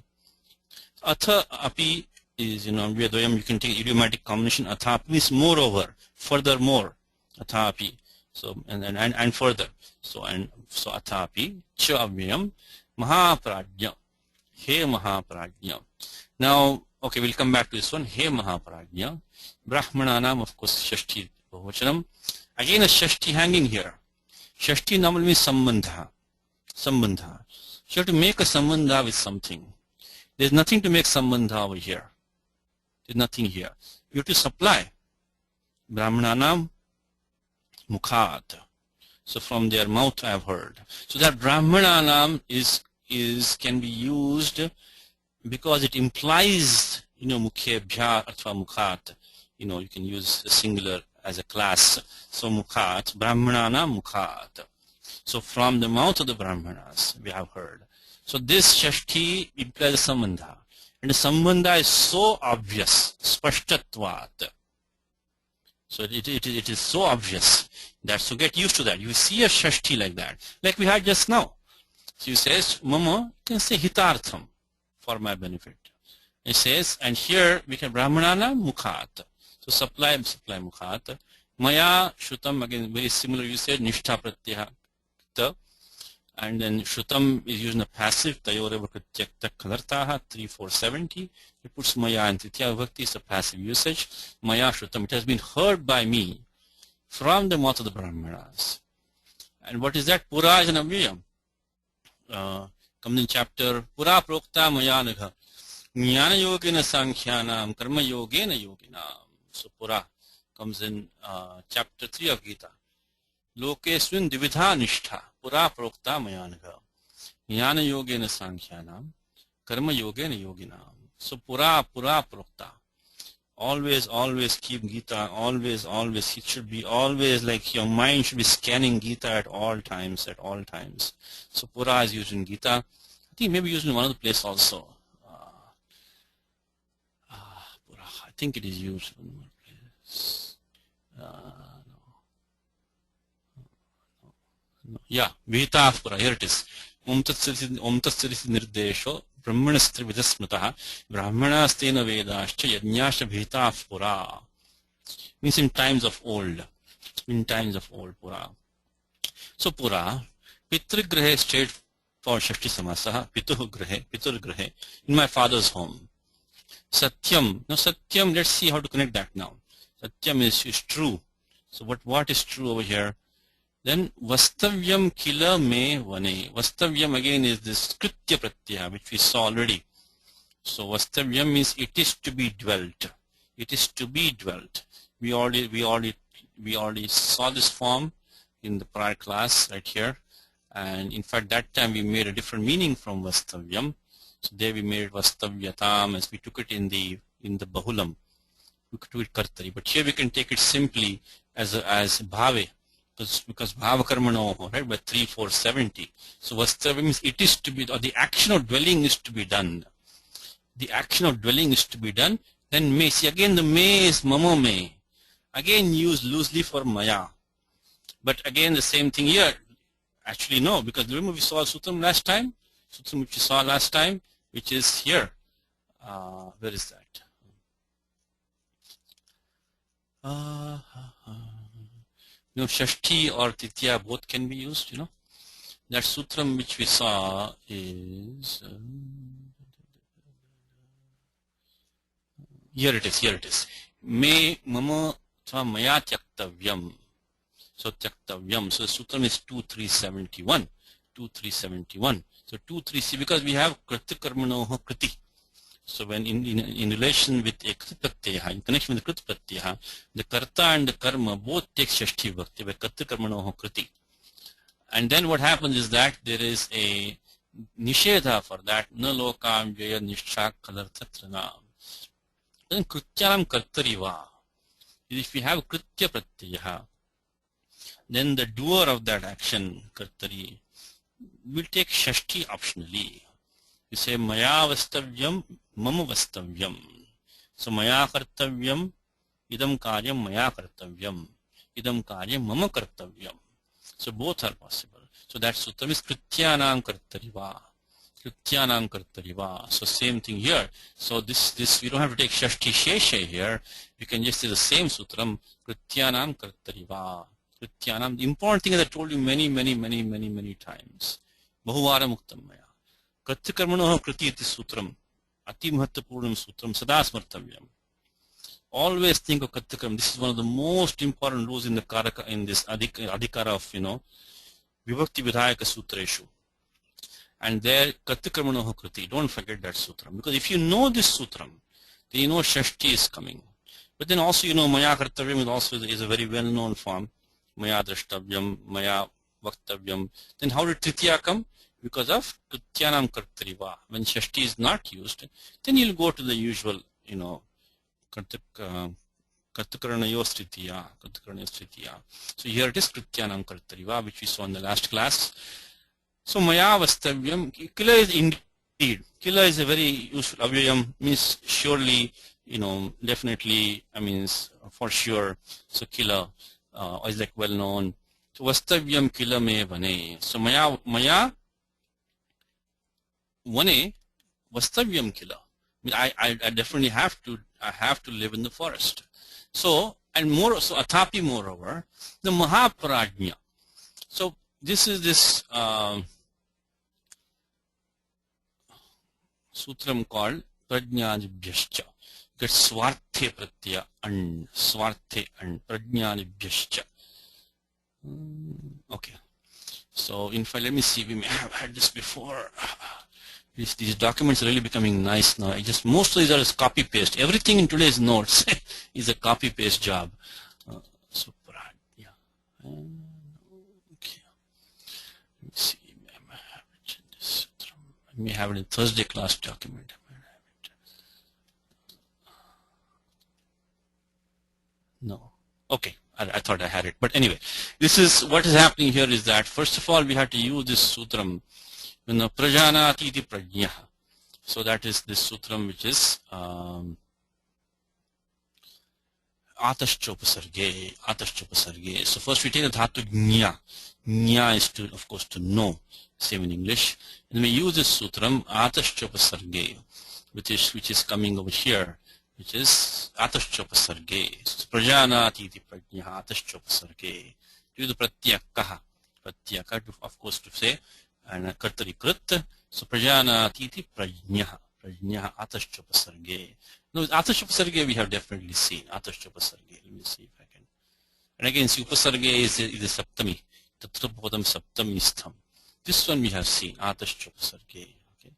Atha api is, you can take idiomatic combination. Atha api means moreover, furthermore. Atha api. So and further. So athapi cha avyam mahaprajnya. He mahaprajnya. Now, okay, we'll come back to this one. He mahaprajnya. Brahmananam, of course, shashti bahuvachanam. Again, a shashti hanging here. Shashti normally means sambandha. Sambandha. So you have to make a sambandha with something. There's nothing to make sambandha over here. There's nothing here. You have to supply. Brahmananam mukhat. So from their mouth I have heard. So that Brahmananam can be used because it implies, mukhebhya atva mukhat. You can use a singular as a class. So mukhat, Brahmananam mukhat. So from the mouth of the Brahmanas, we have heard. So this Shashti implies a Sambandha. And the Sambandha is so obvious, Spashtatvat. So it is so obvious that, so get used to that. You see a Shashti like that, like we had just now. So he says, Mama, you can say Hitartham, for my benefit. It says, and here we can Brahmanana Mukhat. So supply Mukhat. Maya Shrutam, again very similar usage, Nishtha Pratyaha. And then Shrutam is using a passive, Tayoreva Pratyakta Kalartaha, 3-4-70. It puts Maya and Titya Vibhakti, is a passive usage. Maya Shrutam, it has been heard by me from the mouth of the Brahmanas. And what is that? Pura is an avyayam. Comes in chapter Pura Prokta Maya Nagha. Jnana Yogena Sankhyanam, Karma Yogena Yoginam. So Pura comes in chapter 3 of Gita. Lokeswin Dividha Nishtha, Pura Prokta Mayanagha. Jnana Yogena Sankhyanam, Karma Yogena Yoginam. So Pura Prokta. Always keep Gita, always. It should be always like your mind should be scanning Gita at all times. So Pura is used in Gita. I think maybe used in one other place also. Pura, I think it is used in one place. Yeah, Vihita Pura, here it is. Om Tatsarisi Nirdesho, Brahmanastri Vidasmataha, Brahmanastena Vedascha, Yajnasha Vihita Pura. Means in times of old. Pura. So Pura, Pitrigrahe straight for Shashti Samasaha, Piturgrahe, in my father's home. Satyam. Now Satyam, let's see how to connect that now. Satyam is true. So what is true over here? Then Vastavyam Kila Me Vane. Vastavyam again is this Kritya Pratyaya, which we saw already. So Vastavyam means it is to be dwelt. We already saw this form in the prior class right here. And in fact that time we made a different meaning from Vastavyam. So there we made it Vastavyatam as we took it in the Bahulam. We could do it Kartari. But here we can take it simply as Bhave. Because Bhava Karmano, right, by 3-4-70. So Vastavya means it is to be, or the action of dwelling is to be done. Then me, see again the me is Mama me. Again used loosely for Maya. But again the same thing here. Actually no, because remember we saw Sutram which we saw last time, which is here. Where is that? Shashti or Titya both can be used, That sutram which we saw is, here it is. Me mama tva maya tyaktavyam. So tyaktavyam. So the sutram is 2-3-71. So 2-3, because we have kriti karmanoho kriti. So when in relation with a krit pratyaya, in connection with the krit pratyaya, the karta and the karma both take shashti bhakti by krit karmanoho kriti. And then what happens is that there is a nishedha for that, na lokam vyaya nishtha kalarthatranam. Then krityanam kartariva. If we have kritya pratyaya, then the doer of that action, kartari, will take shashti optionally. You say maya vastavyam, mama vastavyam. So maya kartavyam, idam karyam maya kartavyam, idam karyam mama kartavyam. So both are possible. So that sutram is krityanam kartariva. So same thing here. So this we don't have to take shashti sheshe here. We can just say the same sutram, krityanam kartariva. Krityanam. The important thing is I told you many times. Bahuvara muktam maya. Krityakarmanoh kriti iti sutram. Ati mahattapurnam sutram sada smartavyam. Always think of Katyakarma. This is one of the most important rules in the Karaka, in this Adhikara of, Vibhakti Vidhayaka Sutreshu. And there, Katyakarmanoh kriti. Don't forget that sutram. Because if you know this sutram, then you know Shashti is coming. But then also, Maya Kartavyam is also is a very well-known form. Maya Drashtavyam, Maya Vaktavyam. Then how did Tritya come? Because of Krityanam Kartariva. When Shashti is not used, then you'll go to the usual, Kartakaranayo Tritiya. So here it is Krityanam Kartariva, which we saw in the last class. So Maya Vastavyam, Kila is indeed. Kila is a very useful avyayam, means surely, definitely, means for sure. So Kila is like well known. So Vastavyam Kila me vane. So Maya vane Vastavyam Kila. I definitely have to live in the forest. So Athapi moreover, the Mahaprajna. So this is this sutram called Prajnanibhyascha. Get Swarte Pratyaya and Swarte and Prajnanibhyascha. Okay. So in fact, let me see, we may have had this before. These documents are really becoming nice now. Most of these are just copy paste. Everything in today's notes is a copy paste job. Okay. Let me see. I may have it in Thursday class document. No. Okay. I thought I had it. But anyway, this is what is happening here is that first of all we have to use this sutram. Prajanati iti prajna. So that is this sutram which is Atashchopasarge. So first we take the dhatu jna. Jna is to, of course, to know, same in English. And we use this sutram Atashchopasarge, which is coming over here, which is Atashchopasarge. So Prajanati iti prajna Atashchopasarge. To the pratyakaha. Pratyaka, of course, to say, and kartari krit. So Prajanati iti prajna. Prajna Atashchopasarge. No, Atashchopasarge we have definitely seen. Atashchopasarge. Let me see if I can. And again, Upasarge is the Saptami. Tatrapadam Saptami Stham. This one we have seen. Atashchopasarge. Okay.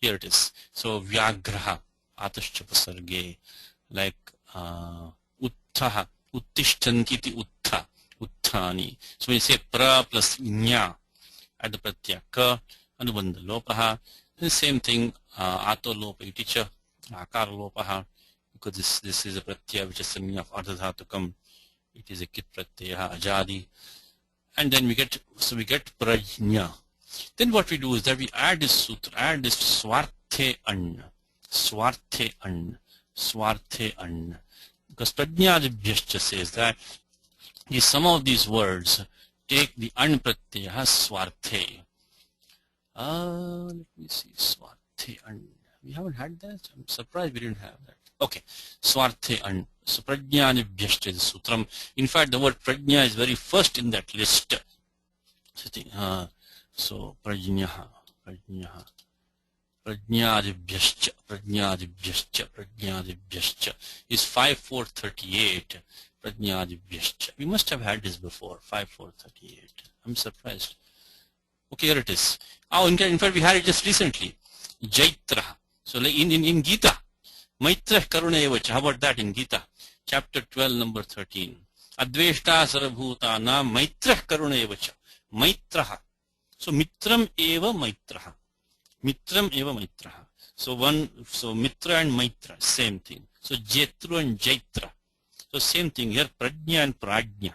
Here it is. So Vyagraha. Atashchopasarge. Like Uttha. Uttishtanti iti Uttha. Utthani. So when you say pra plus nya at the pratyaka, anubandha lopaha, the same thing, ato lopa iti cha, akara lopaha, because this is a pratyaya which is the meaning of ardhadhatukam. It is a kit pratyaya, ajadi. And then we get prajna. Then what we do is that we add this sutra, add this swarte an. Because prajnadibhyascha says that some of these words take the an pratyaya swarte. Let me see, swarte an. We haven't had that. I'm surprised we didn't have that. Okay, swarte an. So prajnanibhyascha is sutram. In fact, the word prajna is very first in that list. So prajnadibhyascha is 5438. Prajnadibhyascha. We must have had this before. 5438. I'm surprised. Okay, here it is. Oh, in fact, we had it just recently. Jaitra. So like in Gita, Maitra Karunevacha. How about that in Gita? Chapter 12, number 13. Adveshta sarabhutana Maitra Karunevacha. Maitraha. So Mitram eva Maitraha. Mitram eva Maitraha. So Mitra and Maitra, same thing. So Jetru and Jaitra. So same thing here, prajna and prajna.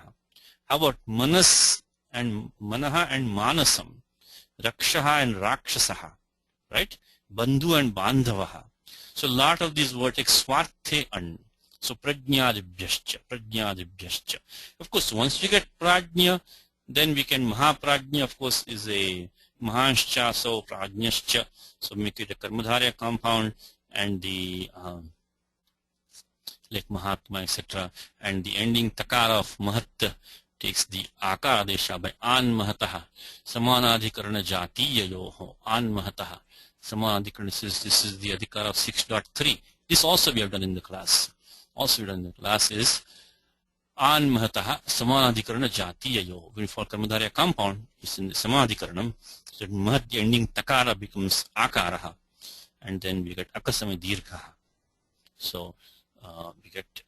How about manas and manaha and manasam, rakshaha and rakshasaha, right? Bandhu and bandhavaha. So a lot of these words take swarte an. So prajnadibhyascha. Of course, once we get prajna, then we can mahaprajna. Of course, is a mahanscha, so prajnascha. So make it a karmadharya compound, and the like Mahatma, etc. And the ending takara of Mahat takes the akara desha by an mahataha. Samanadhikarana jatiya yoho. An mahataha. Samanadhikarana, this is the adhikara of 6.3. This also we have done in the class. Is an mahataha samanadhikarana jatiya yoho. When for karmadharya compound, it's in the samanadhikaranam. So Mahat, the ending takara becomes akaraha. And then we get akasame dirghaha. So we get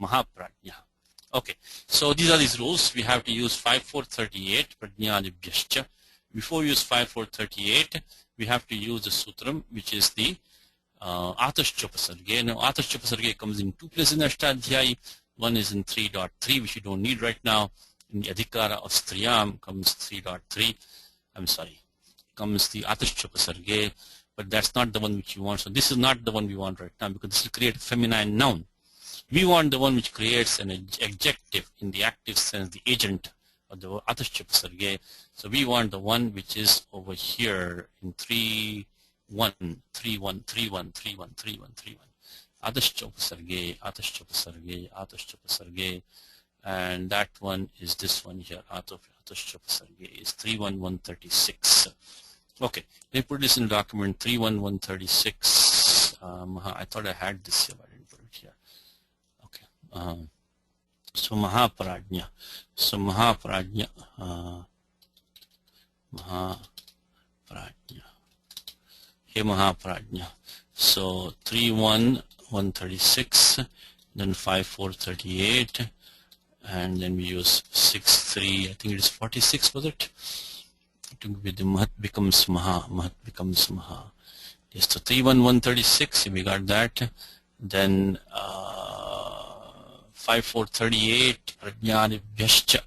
mahaprajna. Okay, so these are these rules. We have to use 5438 prajnadibhyascha. Before we use 5438, we have to use the sutram, which is the Ataschopasarge. Now Ataschopasarge comes in two places in Ashtadhyayi. One is in 3.3, which you don't need right now. In the Adhikara of Striyam comes 3.3. I'm sorry, comes the Ataschopasarge, but that's not the one which you want. So this is not the one we want right now, because this will create a feminine noun. We want the one which creates an adjective in the active sense, the agent of the Ataschopasarge. So we want the one which is over here in 3.1, 3.1, 3.1, 3.1, 3.1, 3.1. Ataschopasarge, Ataschopasarge, Ataschopasarge, and that one is this one here. Ataschopasarge is 3.1.136. Okay, let me put this in the document 3.1.136. I thought I had this here, but I didn't put it here. Okay. So Mahaprajna. So Mahaprajna. Mahaprajna. Hey Mahaprajna. So 3.1.136, then 5.4.38, and then we use 6.3. I think it is 46, was it? To be the Mahat becomes Maha. Mahat becomes Maha. Yes, so 3.1.136, we got that. Then 5.4.38, Prajnanibhyascha,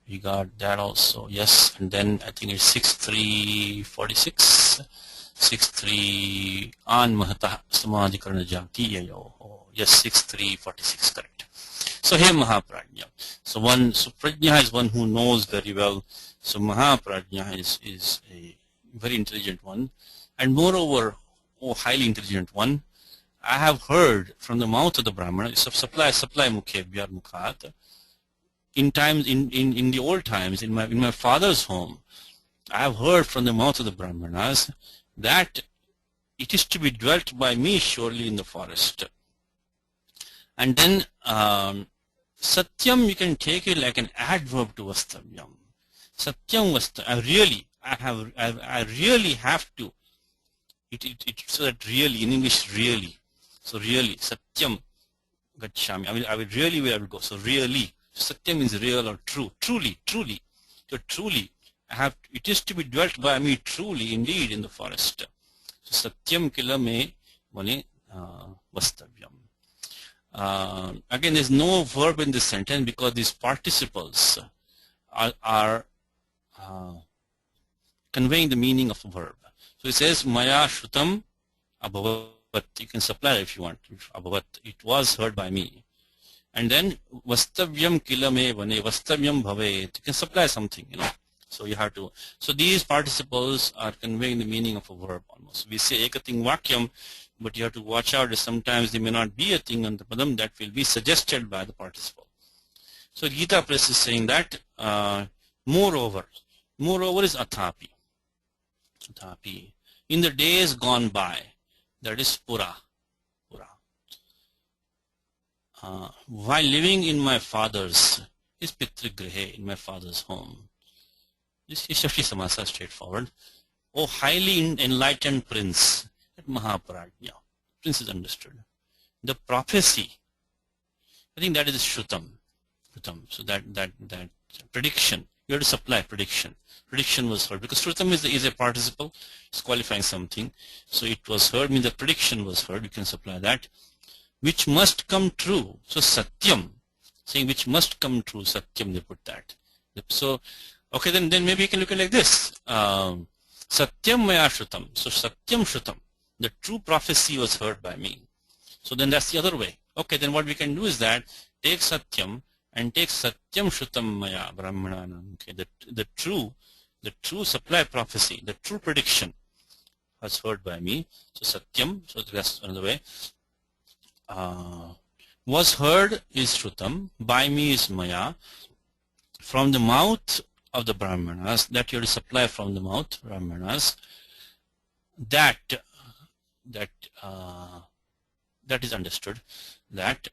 we got that also. Yes, and then I think it's 6.3.46. 6.3 An Mahata Samadhikarana Jatiyayo. Yes, 6.3.46, correct. So here Mahaprajna. So Prajna is one who knows very well. So Mahaprajna is a very intelligent one, and moreover, highly intelligent one. I have heard from the mouth of the Brahmana. It's supply mukhe vyar mukhat. In the old times, in my father's home, I have heard from the mouth of the Brahmanas that it is to be dwelt by me surely in the forest. And then Satyam, you can take it like an adverb to Vastavyam. Satyam Vastavyam. I really have to. So that really, in English, really. So really, Satyam Gachami. I will really where I will go. So really. Satyam means real or true. Truly. So truly, it is to be dwelt by me truly indeed in the forest. So Satyam Kila me Vane Vastavyam. Again, there's no verb in this sentence because these participles are conveying the meaning of a verb. So it says Maya Shrutam Abhavat. You can supply if you want. Abhavat. It was heard by me. And then Vastavyam Kila me Vane Vastavyam Bhavet. You can supply something, So you have to. So these participles are conveying the meaning of a verb almost. We say Ekating Vakyam, but you have to watch out that sometimes there may not be a thing on the padam that will be suggested by the participle. So Gita Press is saying that moreover is Athapi. Athapi. In the days gone by, that is Pura. While living in my father's, is Pitrigrihe, in my father's home. This is Shashti Samasa, straightforward. O highly enlightened prince, at Mahaprajna. Prince is understood. The prophecy, I think that is Shrutam. So that prediction, you have to supply prediction. Prediction was heard because Shrutam is a participle, it's qualifying something. So it was heard, means the prediction was heard, you can supply that. Which must come true. So Satyam, saying which must come true, Satyam, they put that. So, okay, then maybe you can look at it like this. Satyam Maya Shrutam. So Satyam Shrutam. The true prophecy was heard by me. So then that's the other way. Okay, then what we can do is that take Satyam and take Satyam Shrutam Maya Brahmananam. Okay, the true supply prophecy, the true prediction was heard by me. So Satyam, so that's another way. Was heard is Shrutam, by me is Maya, from the mouth of the Brahmanas, that you have to supply from the mouth, Brahmanas, that is understood, that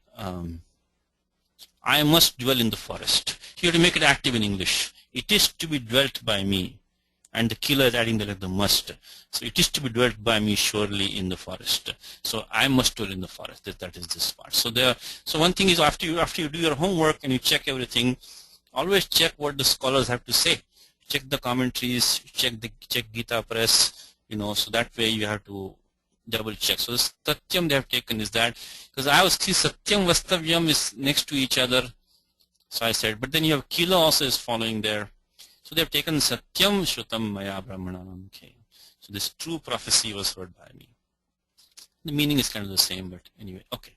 I must dwell in the forest. You have to make it active in English. It is to be dwelt by me. And the killer is adding the must. So it is to be dwelt by me surely in the forest. So I must dwell in the forest. That is this part. So one thing is after you do your homework and you check everything, always check what the scholars have to say. Check the commentaries, check Gita Press, so that way you have to double check. So the satyam they have taken is that, because I was see satyam vastavyam is next to each other. So I said, but then you have kila also is following there. So they have taken satyam shrutam maya brahmanam. Okay. So this true prophecy was heard by me. The meaning is kind of the same, but anyway, okay.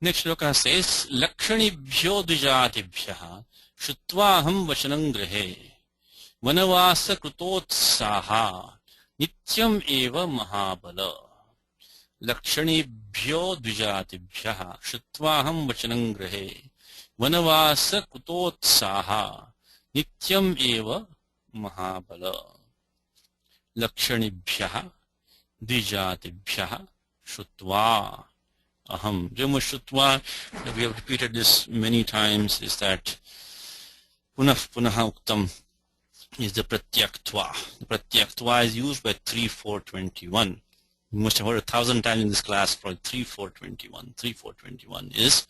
Next shloka says, Lakshanibhyo dvijatibhyaha shutvaham vachanam grihe vanavasa krutotsaha nityam eva mahabala. Lakshanibhyo dvijatibhyaha shutvaham vachanam grihe vanavasa krutotsaha nityam eva mahabala. Lakshanibhyaha dvijatibhyaha Shrutva aham. Remember Shrutva, we have repeated this many times, is that punah punaha uktam is the pratyaktva. The pratyaktva is used by 3-4-21. You must have heard 1,000 times in this class, probably 3-4-21. 3-4-21 is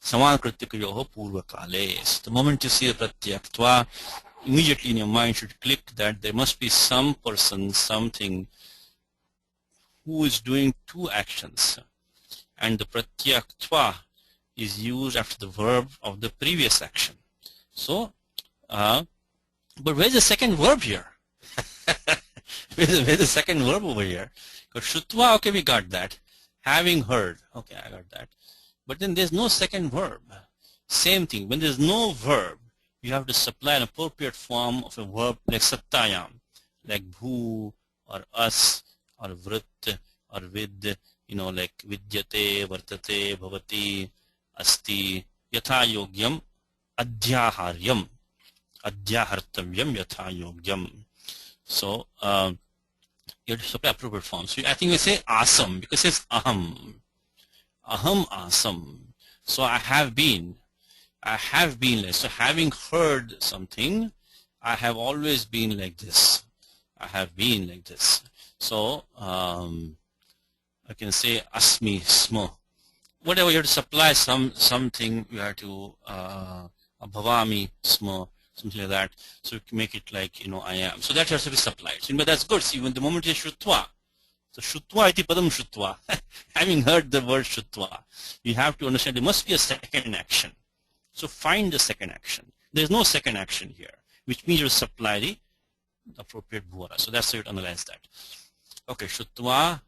samanakritikayoho purvakale. So the moment you see a pratyaktva, immediately in your mind should click that there must be some person, something who is doing two actions, and the pratyaktva is used after the verb of the previous action. So, but where's the second verb here? where's the second verb over here? Because shrutva, okay, we got that. Having heard, okay, I got that. But then there's no second verb. Same thing, when there's no verb, you have to supply an appropriate form of a verb like sattayam, like bhu or as, or vrit, or vid, like vidyate, vartate, bhavati, asti, yatha yogyam, adhyaharyam, adhyahartavyam yatha yogyam. So, you have to supply appropriate forms. So I think we say asam, because it's aham. Aham asam. So I have been. So having heard something, I have always been like this. I have been like this. So I can say asmi smo. Whatever, you have to supply something. You have to bhavami smo, something like that. So you can make it like I am. So that has to be supplied. So, but that's good. See, when the moment you shrutva, so shrutva iti padam shrutva. Having heard the word shrutva, you have to understand there must be a second action. So find the second action. There's no second action here, which means you supply the appropriate bhuvara. So that's how you analyze that. Okay, shrutva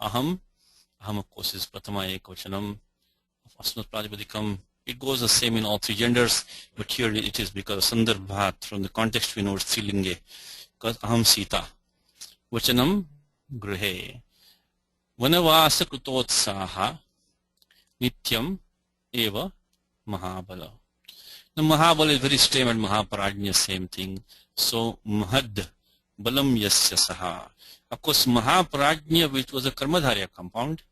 aham. Aham, of course, is pratama ekvachanam of asmat pratipadikam. It goes the same in all three genders, but here it is because sandarbhat, from the context we know it's strilinge, because aham sita. Vachanam grihe. Vanavasa krutotsaha nityam eva mahabala. The mahabala is very same and mahaparajnya, same thing. So mahad balam yasya saha. Of course, mahaparajnya, which was a karmadharya compound,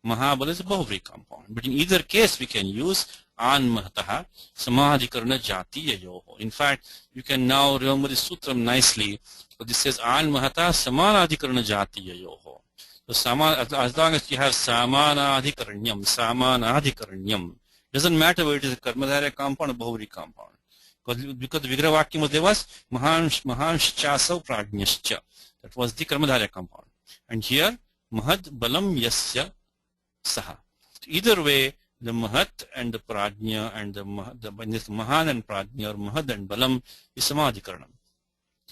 mahabala is a bahuvri compound. But in either case, we can use an mahataha samadhikarana jatiyayoho. In fact, you can now remember this sutram nicely. So this says an mahataha samanadhikarana jatiyayoho. So as long as you have samanadhikaranyam, doesn't matter whether it is a karmadharya compound or bahuvri compound. Because the Vigraha Vakyam was there was mahanshchasav prajnyascha. That was the karmadharya compound. And here, mahad balam yasya saha. Either way, the mahat and the prajnya and the mahan and prajnya, or mahad and balam, is samadhikaranam.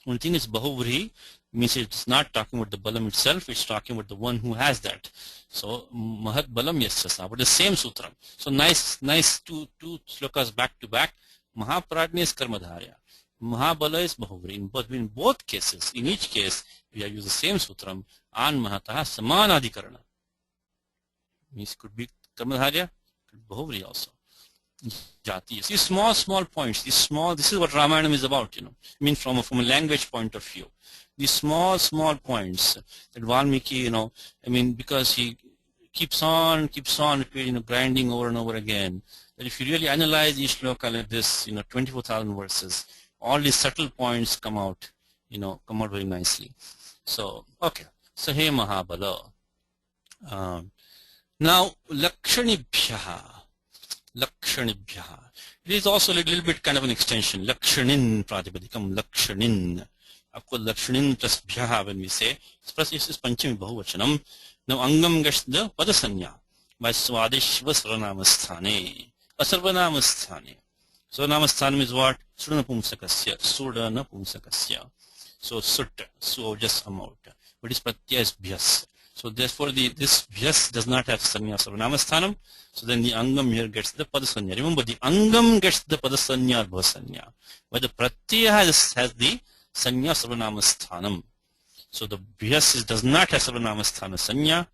One thing is bahuvri, means it's not talking about the balam itself, it's talking about the one who has that. So mahad balam yasya saha, but the same sutra. So nice two slokas back to back. Mahaprajna is karmadharya, mahabala is bahuvri. But in both cases, in each case, we have used the same sutram, an mahataha samanadhikarana. Means it could be karmadharya, could be bahuvri also. Jati. See, small points. This is what Ramayanam is about, I mean, from a language point of view. These small points that Valmiki, I mean, because he keeps on repeating, grinding over and over again. That if you really analyze each shloka like this, 24,000 verses, all these subtle points come out very nicely. So, okay. So, hey Mahabala. Now, Lakshanibhyaha. It is also a little bit kind of an extension. Lakshanin pratipadikam, Lakshanin. Of course, Lakshanin plus bhyaha when we say, plus this is panchami bahuvachanam. Now angam gets the padasanya by swadishva sarvanamasthane. Asarvanamasthane. Sarvanamasthane is what? Sudana pumsakasya. So sut, so just come out. But his pratyaya is bhyas. So therefore this bhyas does not have sanya sarvanamassthanam. So then the angam here gets the padasanya. Remember, the angam gets the padasanya or bhasanya, but the pratyaya has the sanya sarvanamassthanam. So the bhyas does not have sarvanamasthana sanya.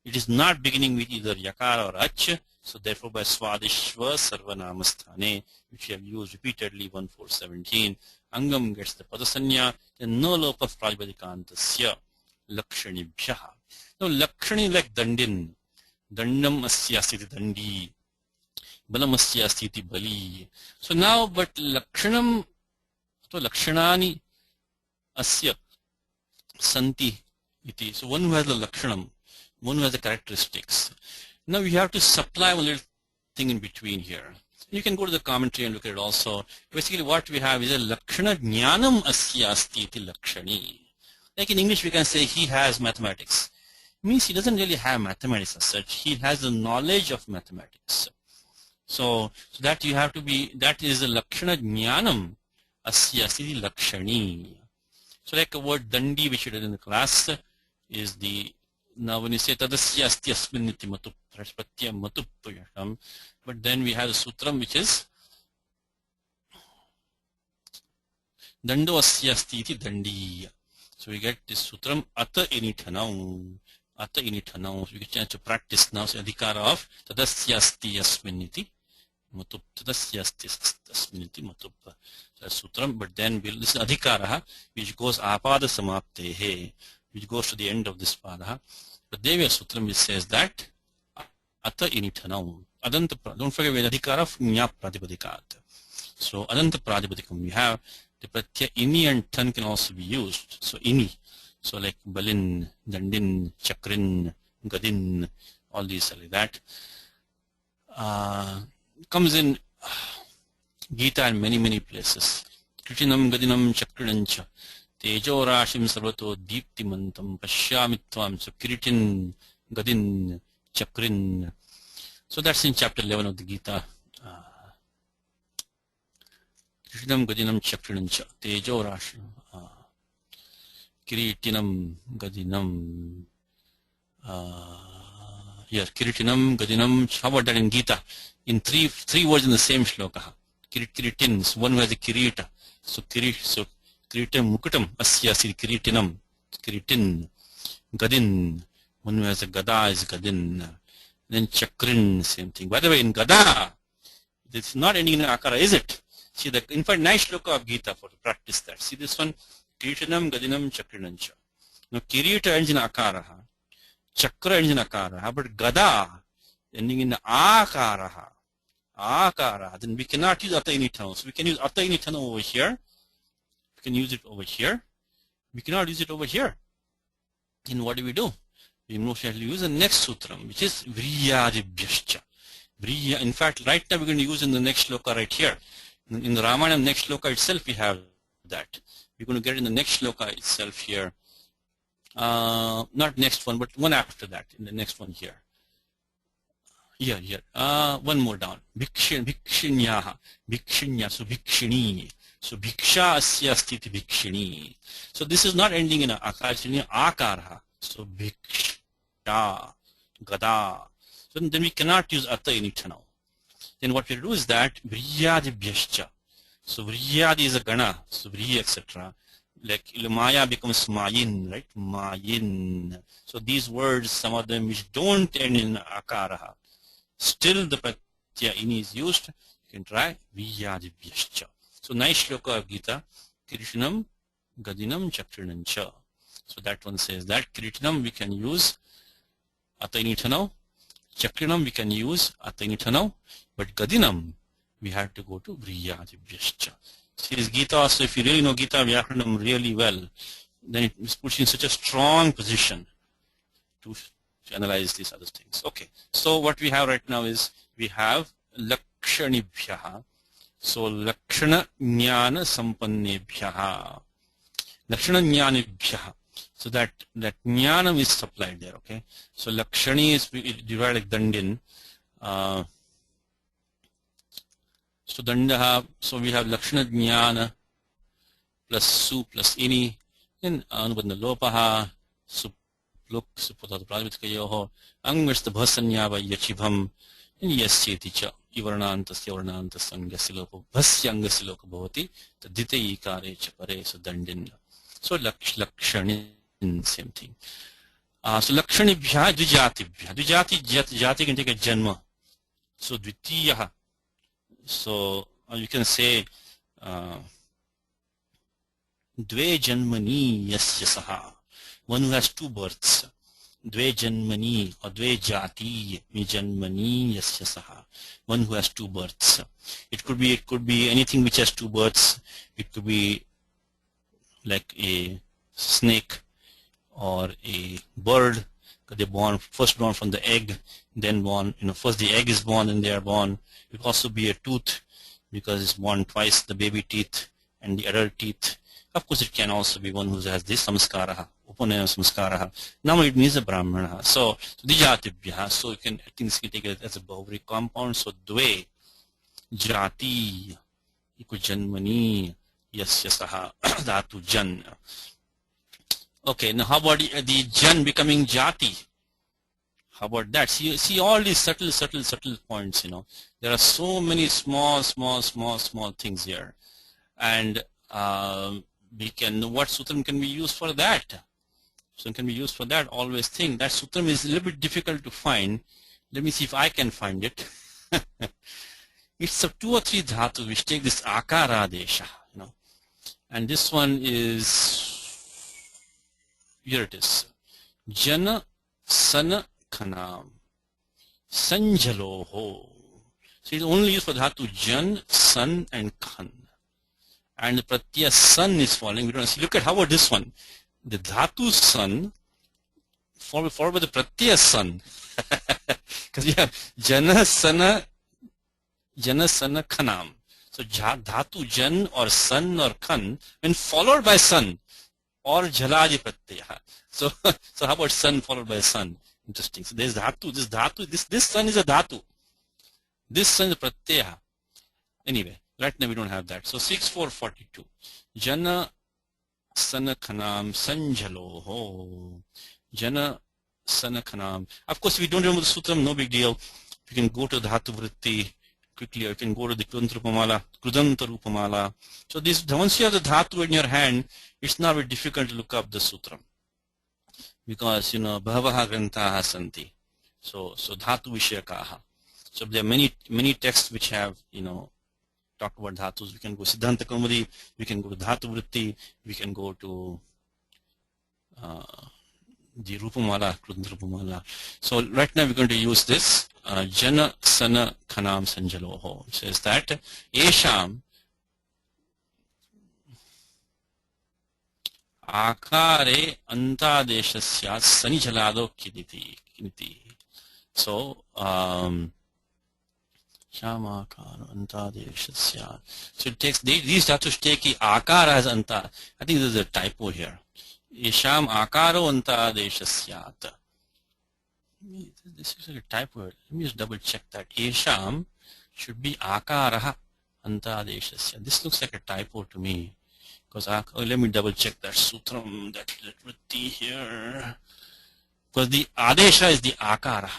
It is not beginning with either yakara or ach. So therefore by swadishva sarvanamasthane, which we have used repeatedly 1417, angam gets the padasanya, then no lopa prajbadikantasya lakshanibhyaha. Now lakshani like dandin. Dandam asyastiti dandi. Balam asyastiti bali. So now, but lakshanam, so lakshanani asya santi iti. So one who has the lakshanam, one who has the characteristics. Now we have to supply one little thing in between here. You can go to the commentary and look at it also. Basically what we have is a lakshana jnanam asya asti iti lakshani. Like in English we can say he has mathematics. Means he doesn't really have mathematics as such. He has the knowledge of mathematics. So that you have to be, that is a lakshana jnanam asya asti lakshani. So like a word dandi which you did in the class is the, now when you say tadasya asti asminniti matup, that's pratyaya matup, but then we have the sutram which is dando asya asti iti dandi. So we get this sutram ata inithanam. Ata inithanam. So we get a chance to practice now. So adhikara of tadasya asti asminniti matup, tadasya asti asminniti matup. So sutram, but then this is adhikara which goes apada samaptehe, which goes to the end of this pada. But there we have sutram which says that ata inithanam. Adanta, don't forget we have adhikara of nya pradipadikat. So adanta pradipadikam, we have the pratyaya ini and tan can also be used. So ini, so like balin, dandin, chakrin, gadin, all these are like that. Comes in Gita in many places. Kritinam gadinam chakrinancha tejo rashim sarvato deeptimantam pashyamitvam. So kiritin, gadin, chakrin. So that's in chapter 11 of the Gita. Kritinam gadinam chakrinancha tejo rashim. Kiritinam gadinam. Here, kiritinam gadinam. How about that in Gita? In three words in the same shloka. Kiritin, so one who has a kirita. So kiritam mukutam asya asti kiritinam. Kiritin. Gadin, one who has a gada is gadin. Then chakrin, same thing. By the way, in gada, it's not ending in akara, is it? See, in fact, nice shloka of Gita for to practice that. See this one, kiritinam gadinam chakrinancha. Now kirita ends in akara, chakra ends in akara, but gada ending in akara. Akara. Then we cannot use ata inithanam. So we can use ata inithanam over here. We can use it over here. We cannot use it over here. Then what do? We mostly have to use the next sutram, which is vriyadibhyascha. Vriya. In fact, right now we're going to use in the next shloka right here. In the Ramayana next shloka itself we have that. We're going to get it in the next shloka itself here. Not next one, but one after that. In the next one here. Here. One more down. Bhikshinyaha. Bhikshinya. So bhikshini. So bhiksha asya asti bhikshini. So this is not ending in a akara, akara. So bhiksha, gada. So then we cannot use ata inithanam. Then what we do is that vriyadibhyascha. So vriyadi is a gana. So vriya, etc. Like maya becomes mayin, right? Mayin. So these words, some of them which don't end in akara, still the pratyaya ini is used. You can try vriyadibhyascha. So nice shloka of Gita. Kiritinam gadinam chakrinancha. So that one says that kiritinam we can use ata inithanam. Chakrinam we can use ata inithanam. But gadinam we have to go to vriyadibhyascha. See this Gita also, if you really know Gita Vyakaranam really well, then it puts you in such a strong position to analyze these other things. Okay, so what we have right now is we have lakshanibhyaha. So lakshana jnana sampannebhyaha. Lakshana jnanibhyaha. So that jnanam is supplied there. Okay. So lakshani is derived like dandin. So dandaha. So we have lakshana jnana plus su plus ini. Then anubandha lopaha sup luk supotatu pradmitikayoho angvashta bhasanyava yachibham. And yasyeti cha ivarnantasya varnantasya angasya lopa bhasya angasya loka bhavati tadite ikare cha pare. So dandin. So lakshani, same thing. So lakshanibhya dvijatibhya. Jati can take a janma. So dvitiyaha. So you can say dve janmani yasya saha. One who has two births. Dve janmani or dve jati mi janmani yasya saha. One who has two births. It could be anything which has two births. It could be like a snake or a bird, because they're first born from the egg, then born, first the egg is born and they are born. It could also be a tooth, because it's born twice, the baby teeth and the adult teeth. Of course, it can also be one who has this samskaraha, upanayam samskaraha. Normally it means a brahmana. So dijatibhya. So you can, I think this can take it as a Bahuvri compound. So dve jati equal janmani yasya saha dhatu jan. Okay, now how about the jan becoming jati? How about that? See all these subtle points, There are so many small things here. And what sutram can be used for that? Sutram can be used for that. Always think that sutram is a little bit difficult to find. Let me see if I can find it. It's of 2 or 3 dhatu which take this akara desha, And this one is, here it is. Jana sana khanam sanjaloho. So it's only used for dhatu jan, san and khan. And the pratyaya san is following. We don't see. Look at how about this one. The dhatu san followed by the pratyaya san. Because we have jana sana khanam. So dhatu jan or san or khan when followed by san or jhaladi pratyaya. So how about sun followed by sun? Interesting. So there's dhatu. This sun is a dhatu. This sun is a pratyaya. Anyway, right now we don't have that. So 6442. Jana sana khanam sanjaloho. Jana sana khanam. Of course, we don't remember the sutram, no big deal. You can go to dhatu vritti quickly, or you can go to the krudanta rupamala. So this, once you have the dhatu in your hand, it's not very difficult to look up the sutram. Because, bhavaha grantaha santi. So dhatu vishayakaha. So there are many texts which have, talk about dhatus. We can go Siddhanta Kaumudi, we can go to Dhatu Vritti, we can go to the Rupamala, Krudanta Rupamala. So right now we're going to use this Jana Sana Khanam Sanjaloho. It says that Esham Akare Antadeshasya Sanijhalado Kiniti. So Shamakara Antadeshasya. So it takes these dhatus take akara as anta. I think there's a typo here. Isham akaro antadeshasyat. This is a typo. Let me just double check that. Isham should be akaraha antadeshasya. This looks like a typo to me. Because let me double check that sutram, that vritti here. Because the adesha is the akara.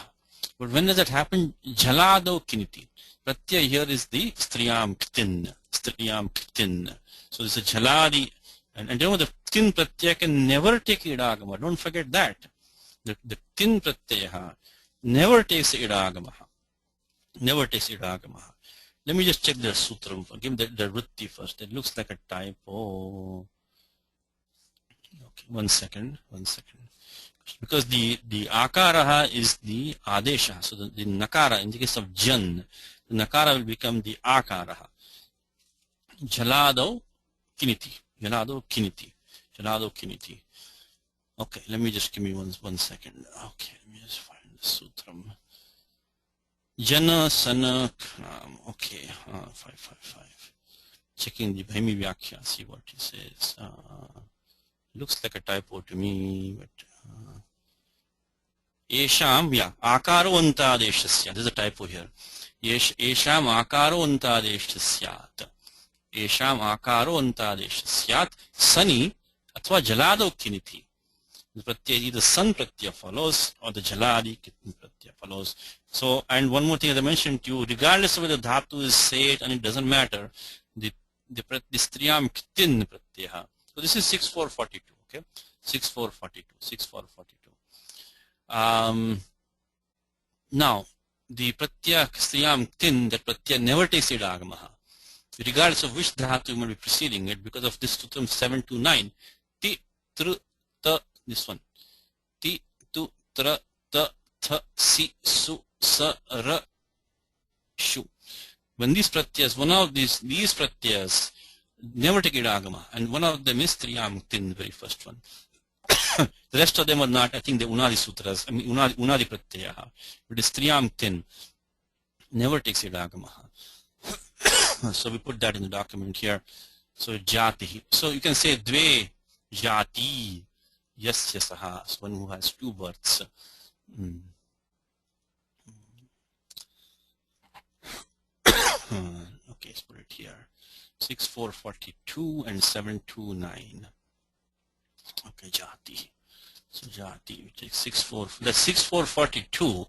But when does that happen? Jhalado kiniti. Pratyaya here is the striyam ktin. So this is jhaladi. And remember, the tin pratyaya can never take idagama. Don't forget that. The tin pratyaya never takes idagama. Never takes idagama. Let me just check the sutram. Give me the vritti first. It looks like a typo. Okay, one second. Because the akaraha is the adesha. So the nakara, in the case of jan, the nakara will become the akaraha. Jhalado kiniti. Okay, let me just give me one second. Okay, let me just find the sutram. Jana sana khanam. Okay, 555. Checking the Bhaimi Vyakhya, see what he says. Looks like a typo to me, but Esham, yeah, akaro antadeshasya. There's a typo here. Esham akaro antadeshasyat. Esham akaro antadeshasyat. Sani athva jalado kiniti. The pratyaya, either sun pratyaya follows or the jaladi pratyaya follows. So, and one more thing as I mentioned to you, regardless of whether dhatu is said and it doesn't matter, the striyam ktin pratyaya. So this is 6442, okay? 6442. Now, the pratyaya striyam ktin, that pratyaya never takes idagamaha, regardless of which dhatu you might be preceding it, because of this sutram 729, ti, tr, ta, this one, ti, tu, tra, ta, tha, si, su, sa, ra, shu. When these pratyas, one of these pratyas never take idagama, and one of them is triyam tin, the very first one. The rest of them are not. I think the unadi sutras, I mean unadi pratyaya, but it's triyam tin, never takes idagama. So we put that in the document here. So jati. So you can say dve jati. Yes, saha. So one who has two births. Okay, let's put it here. 6442 and 729. Okay, jati. So jati, we take 64. The 6442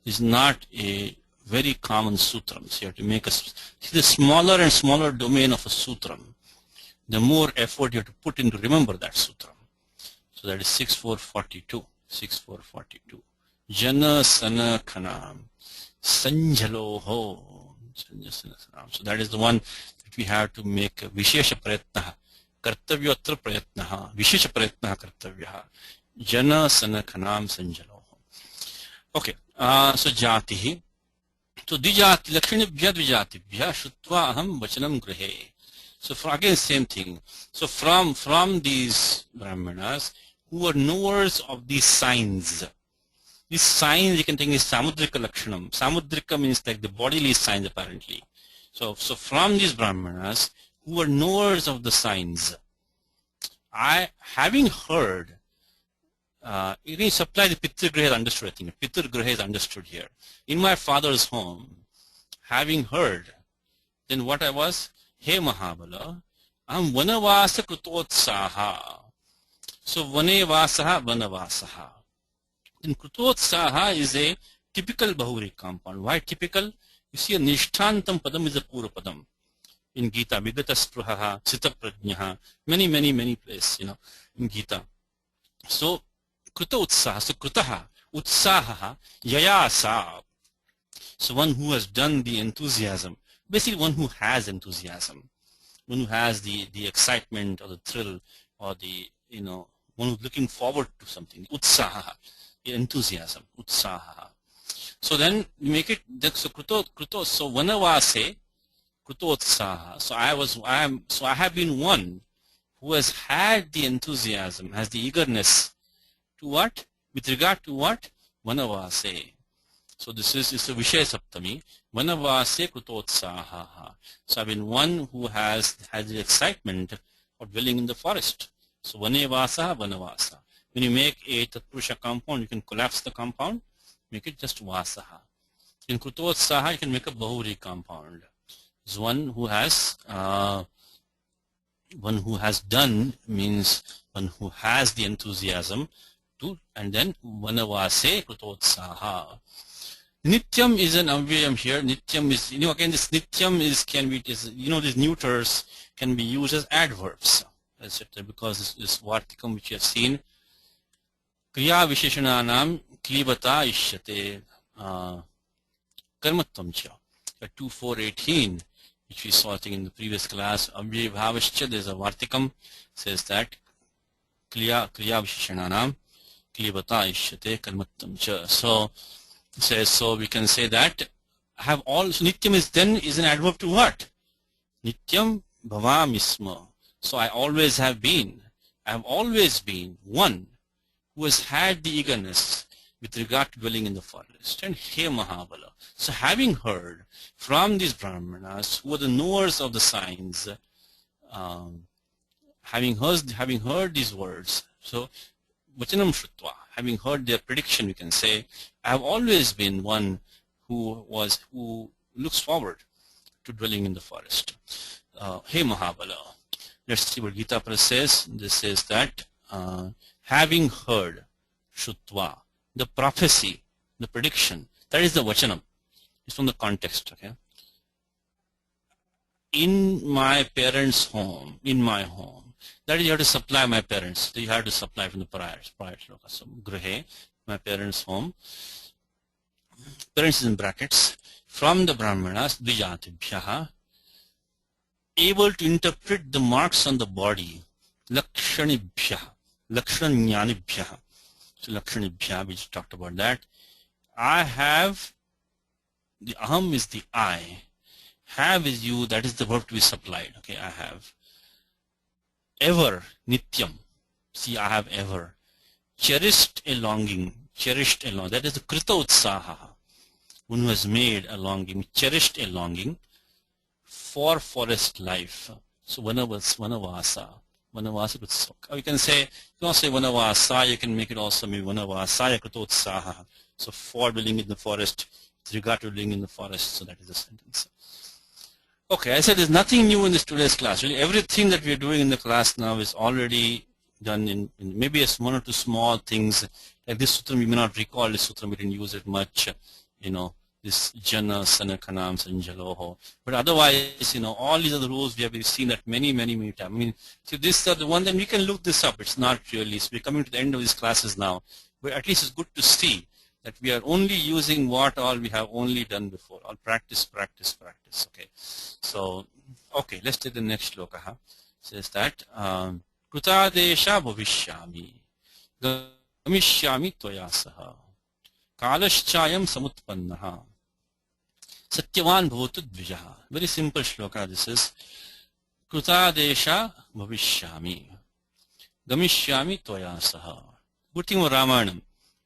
is not a very common sutram. So you have to make see, the smaller and smaller domain of a sutram, the more effort you have to put in to remember that sutram. So that is 6442. 6442. Jana sana khanam sanjalo ho. So that is the one that we have to make vishesha prayatna. Kartavyatra prayatna. Vishesha prayatna kartavyaha. Jana sana khanam sanjalo ho. Okay. So jatihi. So dijati lakshanibhya dvijatibhya shrutva aham vachanam grihe. So again same thing. So from these brahmanas who are knowers of these signs. These signs you can think is samudrika lakshanam. Samudrika means like the bodily signs apparently. So from these brahmanas who are knowers of the signs, having heard, you can supply the Pitragriha is understood, I think. Pitragriha is understood here. In my father's home, having heard, then what I was? He Mahabala, Aham Vanavasa Krutotsaha. So Vanevasaha, Vanavasaha. Then Krutotsaha is a typical Bahuri compound. Why typical? You see a Nishthantam Padam is a Pura Padam. In Gita, Vigata Spruhaha, Sita Prajnaha, many places, in Gita. So Kruta Utsaha, so Krutaha, Utsaha, Yayasa. So one who has done the enthusiasm, basically one who has enthusiasm, one who has the excitement or the thrill or the, one who's looking forward to something, Utsaha, enthusiasm, Utsaha. So then you make it, so Kruto, so Vanavase, Krutotsaha. So I have been one who has had the enthusiasm, has the eagerness to what? With regard to what? Vanavase. So this is a Vishaya Saptami. Vanavase Krutotsaha. So I've been one who has the excitement of dwelling in the forest. So Vanevasa, Vanavasa. When you make a Tatpurusha compound, you can collapse the compound, make it just Vasaha. In Krutotsaha, you can make a Bahuri compound. It's one who has done means one who has the enthusiasm to, and then Vanavase Krutotsaha. Nityam is an avyayam here. Nityam is, again this Nityam these neuters can be used as adverbs, etc. Because this Vartikam which you have seen. Kriya Visheshananam Klibata Ishyate Karmatvam Cha. 2418, which we saw I think in the previous class. Avyay Bhavascha, there's a Vartikam, says that Kriya Visheshananam Klibata Ishyate Karmatvam Cha. So it says, so we can say that have all, so Nityam is an adverb to what? Nityam Bhavamisma. So I have always been one who has had the eagerness with regard to dwelling in the forest. And He Mahabala. So having heard from these Brahmanas who are the knowers of the signs, having heard these words, so vachanam shrutva, having heard their prediction, you can say, I have always been one who looks forward to dwelling in the forest. Hey Mahabala, let's see what Gita Press says. This says that having heard shrutva, the prophecy, the prediction, that is the vachanam. It's from the context, okay? In my parents' home, in my home, that is, you have to supply my parents. You have to supply from the prior shloka. So, grihe, my parents' home. Parents is in brackets. From the brahmanas, dvijatibhyaha, able to interpret the marks on the body, lakshanibhyaha, lakshanyanibhyaha. So, lakshanibhyaha, we just talked about that. I have, the aham is the I. Have is you, that is the verb to be supplied. Okay, I have. Ever, nityam. See, I have ever. Cherished a longing. Cherished a longing. That is the krita utsaha. One who has made a longing, cherished a longing for forest life. So, vanavasa. Vanavasa. Or you can say, you can also say vanavasa, you can make it also maybe vanavasaya krita utsaha. So, for dwelling in the forest, with regard to dwelling in the forest. So, that is the sentence. Okay, I said there's nothing new in this today's class. Really, everything that we are doing in the class now is already done in maybe one or two small things. Like this sutra, we may not recall this sutra, we didn't use it much, this jana, sana, kanam, sanjaloho. But otherwise, all these other rules we have seen that many times. I mean, so this is the one, then we can look this up. It's not really. So we're coming to the end of these classes now. But at least it's good to see that we are only using what all we have only done before. All practice. Okay. So, okay, let's take the next shloka. It says that krutadesha bhavishyami gamishyami tvaya saha kalaschayam samutpannaha satyavan bhavatu dvijaha. Very simple shloka this is. Krutadesha bhavishyami gamishyami tvaya saha. Good thing with Ramayana.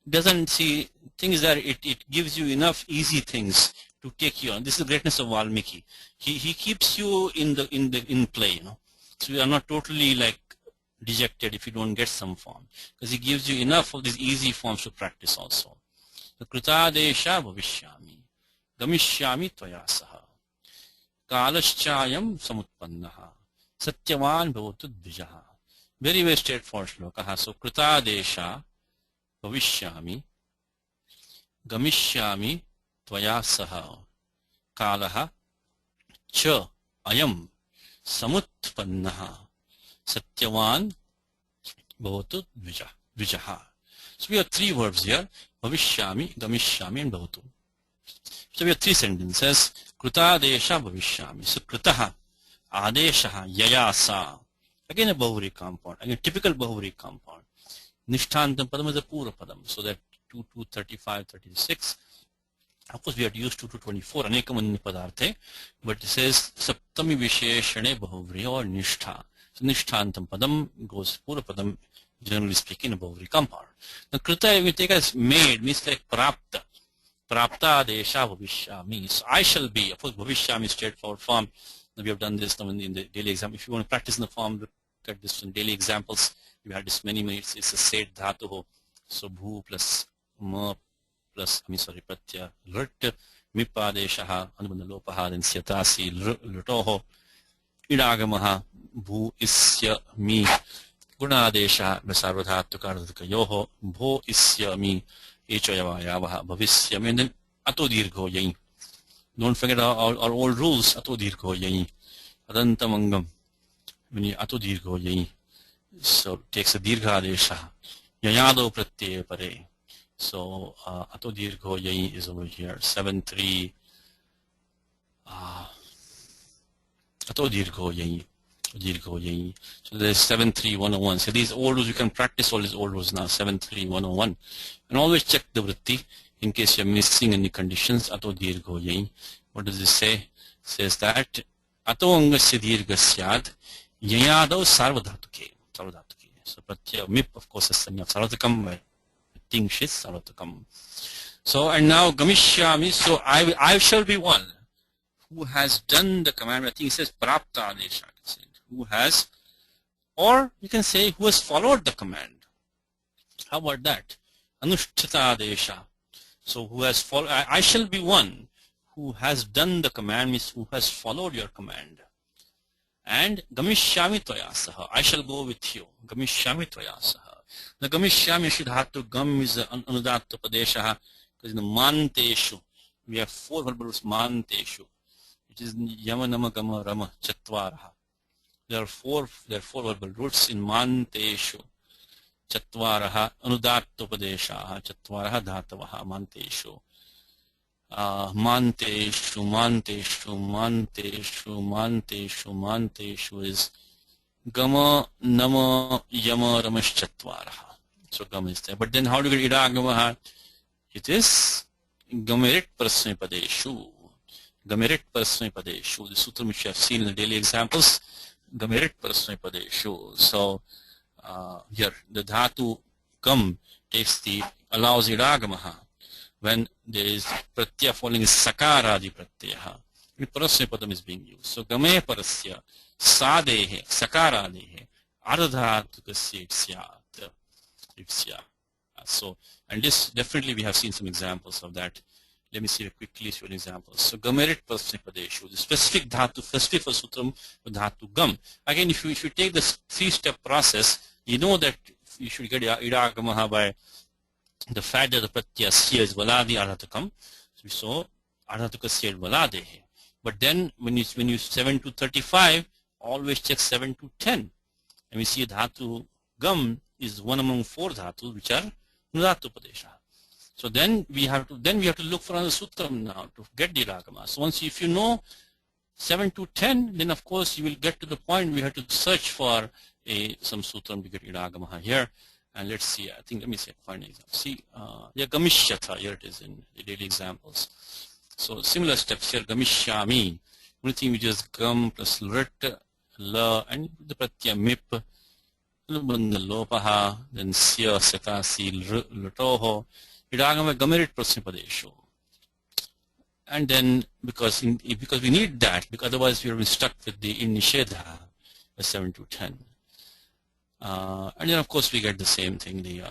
Doesn't see things that it gives you enough easy things to take you on. This is the greatness of Valmiki. He keeps you in play, So you are not totally like dejected if you don't get some form, because he gives you enough of these easy forms to practice also. So krutadesha bhavishyami gamishyami tvaya saha kalaschayam samutpannaha satyavan bhavatu dvijaha. Very very straightforward shloka. So krutadesha bhavishyami gamishyami tvaya saha kalaha cha ayam samutpannaha satyavan bhavatu dvijaha. So we have three verbs here: bhavishyami, gamishyami, and bhavatu. So we have three sentences. Krutadesha bhavishyami. So krutaha, adeshaha, yayasa. Again a Bahuri compound. Again typical Bahuri compound. Nishthantam padam is a pura padam. So that 2, 35, 36. Of course, we had used 2 to 24, anekamanni padarthe, but it says saptami visheshane bahuvri or nishtha. So nishthantam padam goes pura padam, generally speaking, a bahuvri compound. Now krita, if we take as made, means like prapta. Prapta desha bhavishyami. So I shall be. Of course, bhavishyami is straightforward form. Now we have done this in the daily exam. If you want to practice in the form, look at this in daily examples. We had this many minutes. It's a set dhatu. So bhu plus ma plus pratya lut mipadeshaha anubandha lopaha then syatasi lutoho idagamaha bhu isya mi gunadesha sarvadhatukarudkayoho bho isya mi echoyavayavaha bhavisya mi, and then ato dirgho yai. Don't forget our old rules. Ato dirgho yai adantamangam when you ato dirgho yai. So it takes a dirgha adesha yayado pratye pare. So ato dirgho yai is over here. 7-3 ato dirgho yai. Dirgho yai. So there's 7-3 101. So these old rules, you can practice all these old rules now. 7-3 101. And always check the vritti in case you're missing any conditions. Ato dirgho yai. What does it say? It says that ato angasya dirgha syad yayado sarvadhatuke. So pratya mip, of course, is sanya sarvatakam. Shit sarvatakam. So and now gamishyami. So I shall be one who has done the commandment. I think it says prapta adesha. Who has Or you can say who has followed the command. How about that? Anushtita desha. So who has followed, I shall be one who has done the command, means who has followed your command. And Gamishyami Tvaya Saha, I shall go with you. Gamishyami Tvaya Saha. The Gamishyami Shidhatu Gam is Anudatta Padesha, because in the Manteshu, we have 4 verbals Manteshu, which is Yama Nama Gama Rama Chatvaraha. There are four verbal roots in Manteshu. Chatvaraha Anudatta Padesha, Chatvaraha Dhatavaha Manteshu. Manteshu is Gama, Nama, Yama, Ramaschatwaraha. So Gama is there. But then how do we get Idagamaha? It is Gamerit Prasme Padeshu. Gamerit Prasme Padeshu. The sutra which you have seen in the daily examples, Gamerit Prasme Padeshu. So here the Dhatu Gam allows Idagamaha. When there is pratyaya following is sakaradi pratyaya, parasya padam is being used. So game parasya sadehe sakaradehe ardhatukasya ipsyat. So, and this definitely we have seen some examples of that. Let me see quickly few examples. So gamerit parasya padeshu, the specific dhatu, specific for sutram dhatu gam. Again, if you take this 3-step process, you know that you should get idagamaha by the fact that the pratyaya sya is valadi ardhatukam. So ardhatukasya is valadehe. But then when you 7 to 35, always check 7 to 10. And we see dhatu gam is one among 4 dhatus which are nudatu padesha. So then we have to look for another sutram now to get the idagama. So once if you know 7 to 10, then of course you will get to the point we have to search for some sutram to get idagama here. And let's see, I think, let me find an example. See, yeah, Gamishyatha, here it is in the daily examples. So similar steps here, Gamishyami, only thing which is Gam plus Rit, La, and the Pratyaya Mip, Lopaha, then Sya, Sakasi, Lutoho, Idagama Gamirit Prasnipadesho. And then, because we need that, because otherwise we are stuck with the Nishedha, 7 to 10. And then of course we get the same thing, the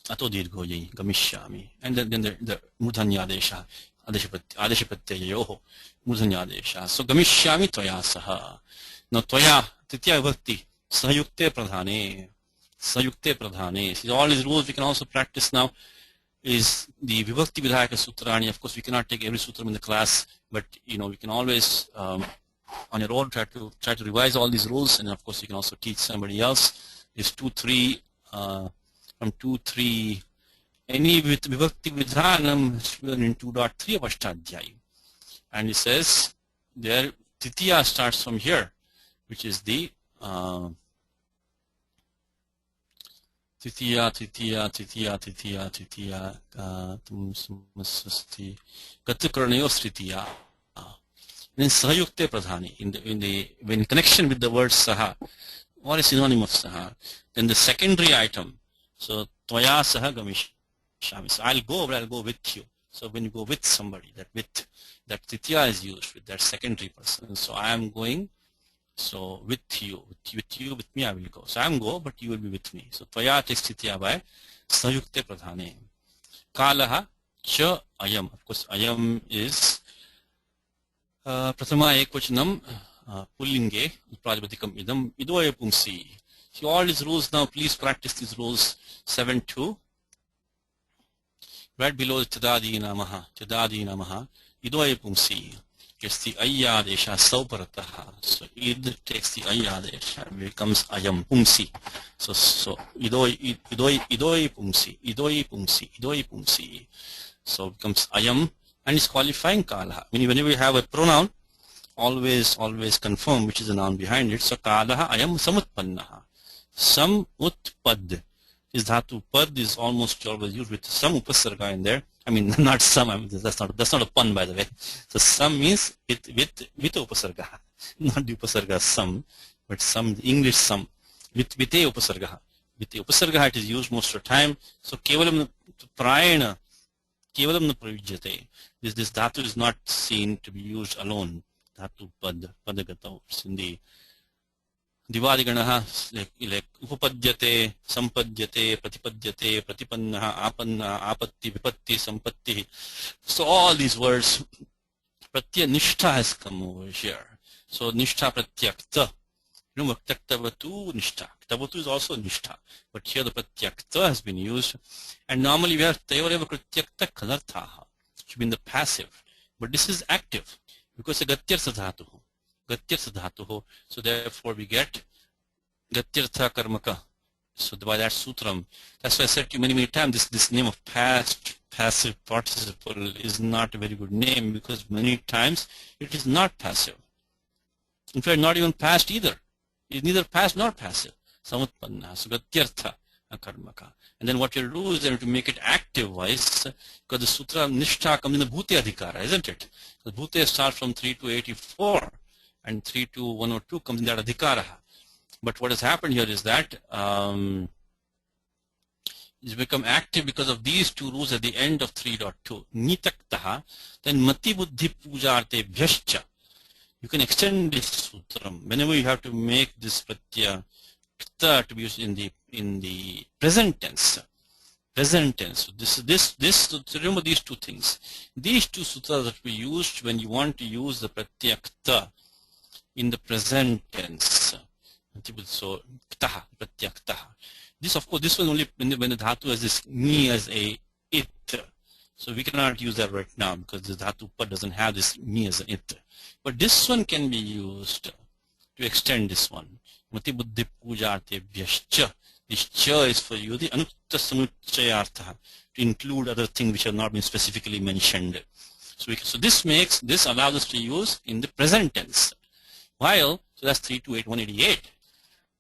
Ato Dirgoyi, Gamishyami, and then the Mudhanyadesha, Adeshapateyoho, Mudhanyadesha. So Gamishyami Tvaya Saha. Now Tvaya, Titya Bhakti, Sayukte Pradhane. See, all these rules we can also practice now is the Vibhakti Vidhayaka Sutra. And of course we cannot take every sutra in the class, but we can always on your own try to revise all these rules, and of course you can also teach somebody else. Is 2-3 from 2-3 any with Vibhakti Vidhanam in 2.3 of Ashtadhyayi. And it says there Titiya starts from here, which is the Titiya tum samasasti Gatakarnayos Titiya. Then Sahayukte Pradhani, when in connection with the word Saha, or a synonym of Saha, then the secondary item, so Tvaya Saha Gamishami. So I'll go with you. So when you go with somebody, that Titiya is used with that secondary person. So I am going, so with you, with me I will go. So I am go, but you will be with me. So Tvaya takes Titiya by Sahayukte Pradhani. Kalaha Cha Ayam. Of course, Ayam is Prathama Ekvachanam Pullinge Prajaptikam Idam Idoya Pumsi. See all these rules now, please practice these rules. 7-2. Right below the Tadadi Namaha, Idoya Pumsi. Gets the Ayadesha Sauparataha. So Id takes the Ayadesha and becomes Ayam Pumsi. So Idoy Pumsi. So it becomes Ayam. And it's qualifying kalaha. Whenever we have a pronoun, always confirm which is the noun behind it. So kalaha ayam samutpannaha. Samutpad. This dhatu pad is almost always used with some upasarga in there. I mean, not some. I mean, that's not a pun, by the way. So some means with upasarga, not the upasarga some, but some, the English some with a upasarga. With the upasarga it is used most of the time. So kevalam prayena. Kevalam na pravijyate. This dhatu is not seen to be used alone. Dhatu padagata. It's in the दिवादिगणः like upapadyate, sampadyate, pratipadyate, pratipannah, apannah, apatti, vipatti, sampatti. So all these words, pratyaya nishtha has come over here. So nishtha pratyakta. Remember, taktavatu nishtha. Taktavatu is also nishtha. But here the pratyakta has been used. And normally we have tayoreva pratyakta kalarthaha. It should be in the passive. But this is active because it's a gatyartha dhatuhu. Gatyartha dhatuhu. So therefore we get gatyartha karmaka. So by that sutram, that's why I said to you many times, this name of past passive participle is not a very good name because many times it is not passive. In fact, not even past either. It's neither past nor passive. Samutpanna, so gatyartha karmaka. And then what you'll do is to make it active wise, because the sutra nishtha comes in the bhute adhikara, isn't it? The bhute starts from 3 to 84, and 3 to 102 comes in that adhikara. But what has happened here is that it's become active because of these two rules at the end of 3.2. Nitaktaha, then mati buddhi pujarte bhyascha. You can extend this sutram whenever you have to make this pratyaya to be used in the present tense. Present tense. So remember these two things. These two sutras that we used when you want to use the pratyaya in the present tense. So ktaha, pratyaktaha. This, of course, this one only when the dhatu has this ni as a it. So we cannot use that right now because the dhatu pa doesn't have this ni as an it. But this one can be used to extend this one. Mati buddhi pujarte vyascha. This cha is for you the anutta samuchayartha, to include other things which have not been specifically mentioned. So this allows us to use in the present tense. While, so that's 328, 188.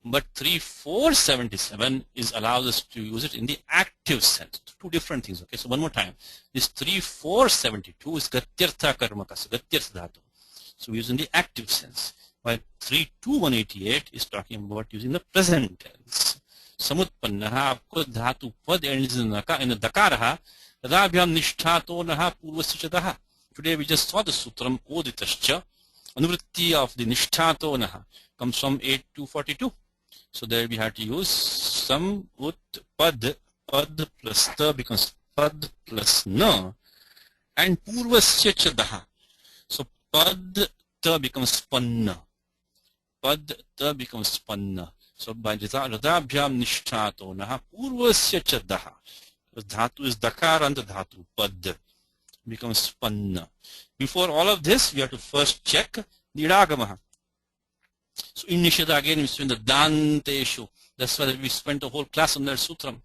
But 3477 allows us to use it in the active sense. Two different things. Okay, so one more time. This 3472 is gatyartha karmaka, so gatyartha dhatu. So we use in the active sense. While 32188 is talking about using the present tense. Samutpannaha, आपको धातु पद ends in the dakaraha, tadabhyam nishthato naha purvasichataha. Today we just saw the sutram oditascha. Anuvritti of the nishthato naha comes from 8 to 42. So there we have to use some ut pad plus ta becomes pad plus na, and purvasya chadaha. So pad ta becomes panna. Pad ta becomes panna. So by radabhyam nishthato naha purvasya chadaha. The dhatu is dakaranta dhatu, pad becomes panna. Before all of this, we have to first check the idagamaha. So in Nisheda again we spend the danteshu. That's why we spent the whole class on that sutram.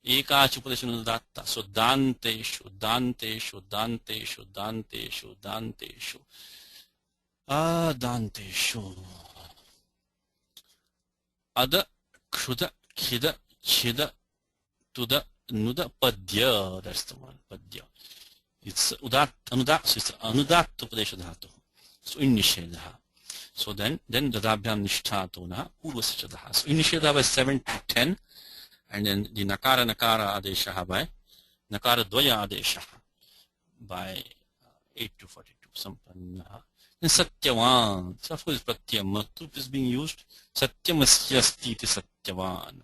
Ekachupadeshanu datta. So danteshu, danteshu, danteshu, danteshu, danteshu. Danteshu. Ada, khuda, khida, chida, tuda, nuda, padya. That's the one, padya. It's anudat, so it's anudat upadesha dhatu. So in Nishedaha. So then dadabhyam nishthato na purvasichadaha. So in Nisheda by 7 to 10, and then the nakara adeshaha by nakara dvaya adeshaha by 8 to 42. Sampannaha. Then satyavan. So of course pratyam matup is being used. Satyamasya iti satyavan.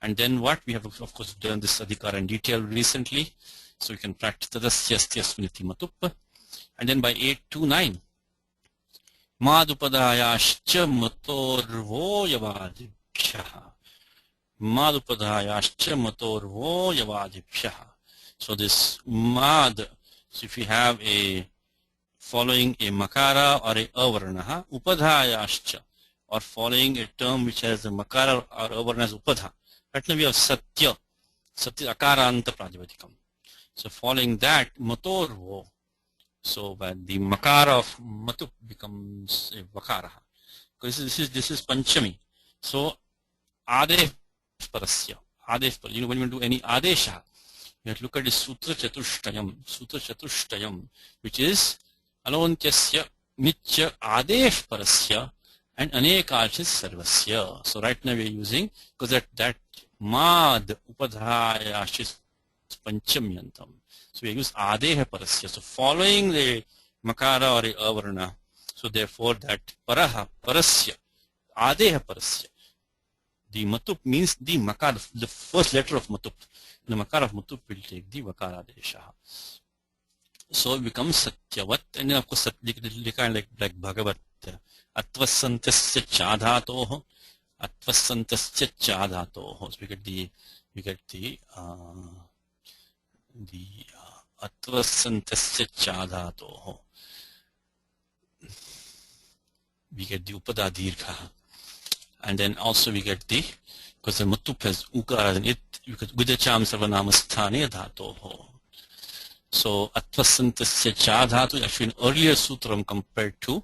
And then what we have of course done this adhikara in detail recently. So we can practice tadasyasya smriti matup. And then by 8 to 9. Madhupadayascha matorvo yavadibhyaha. Madhupadayascha matorvo yavadibhyaha. So this mad, so if you have a following a makara or a avarnaha, upadhayascha, or following a term which has a makara or avarna as upadha. Right now we have satya akaranta prajavatikam. So following that, matorvo. So when the makara of matup becomes a vakara. Because this is panchami. So adef parasya. You know, when you do any adesha, you have to look at the sutra chatushtayam, which is alontyasya mitya adef parasya and anekalchis sarvasya. So right now we are using, because that mad upadhayashis panchamyantam. So we use adeha parasya. So following the makara or a avarna. So therefore that paraha, parasya, Adeha parasya. The matup means the makar, the first letter of matup. The makar of matup will take the vakara adesha. So it becomes satyavat, and then of course they kind of like Bhagavat. Atvasantasya chadhatoho, atvasantasya chadhatoho. So we get the atvasantasya chadhatoho. We get the upada dirgha, and then also we get the, because the matup has ukara in it, because vidacham sarvanamasthane dhatoho. So atvasantasya cha dhatu is actually an earlier sutram compared to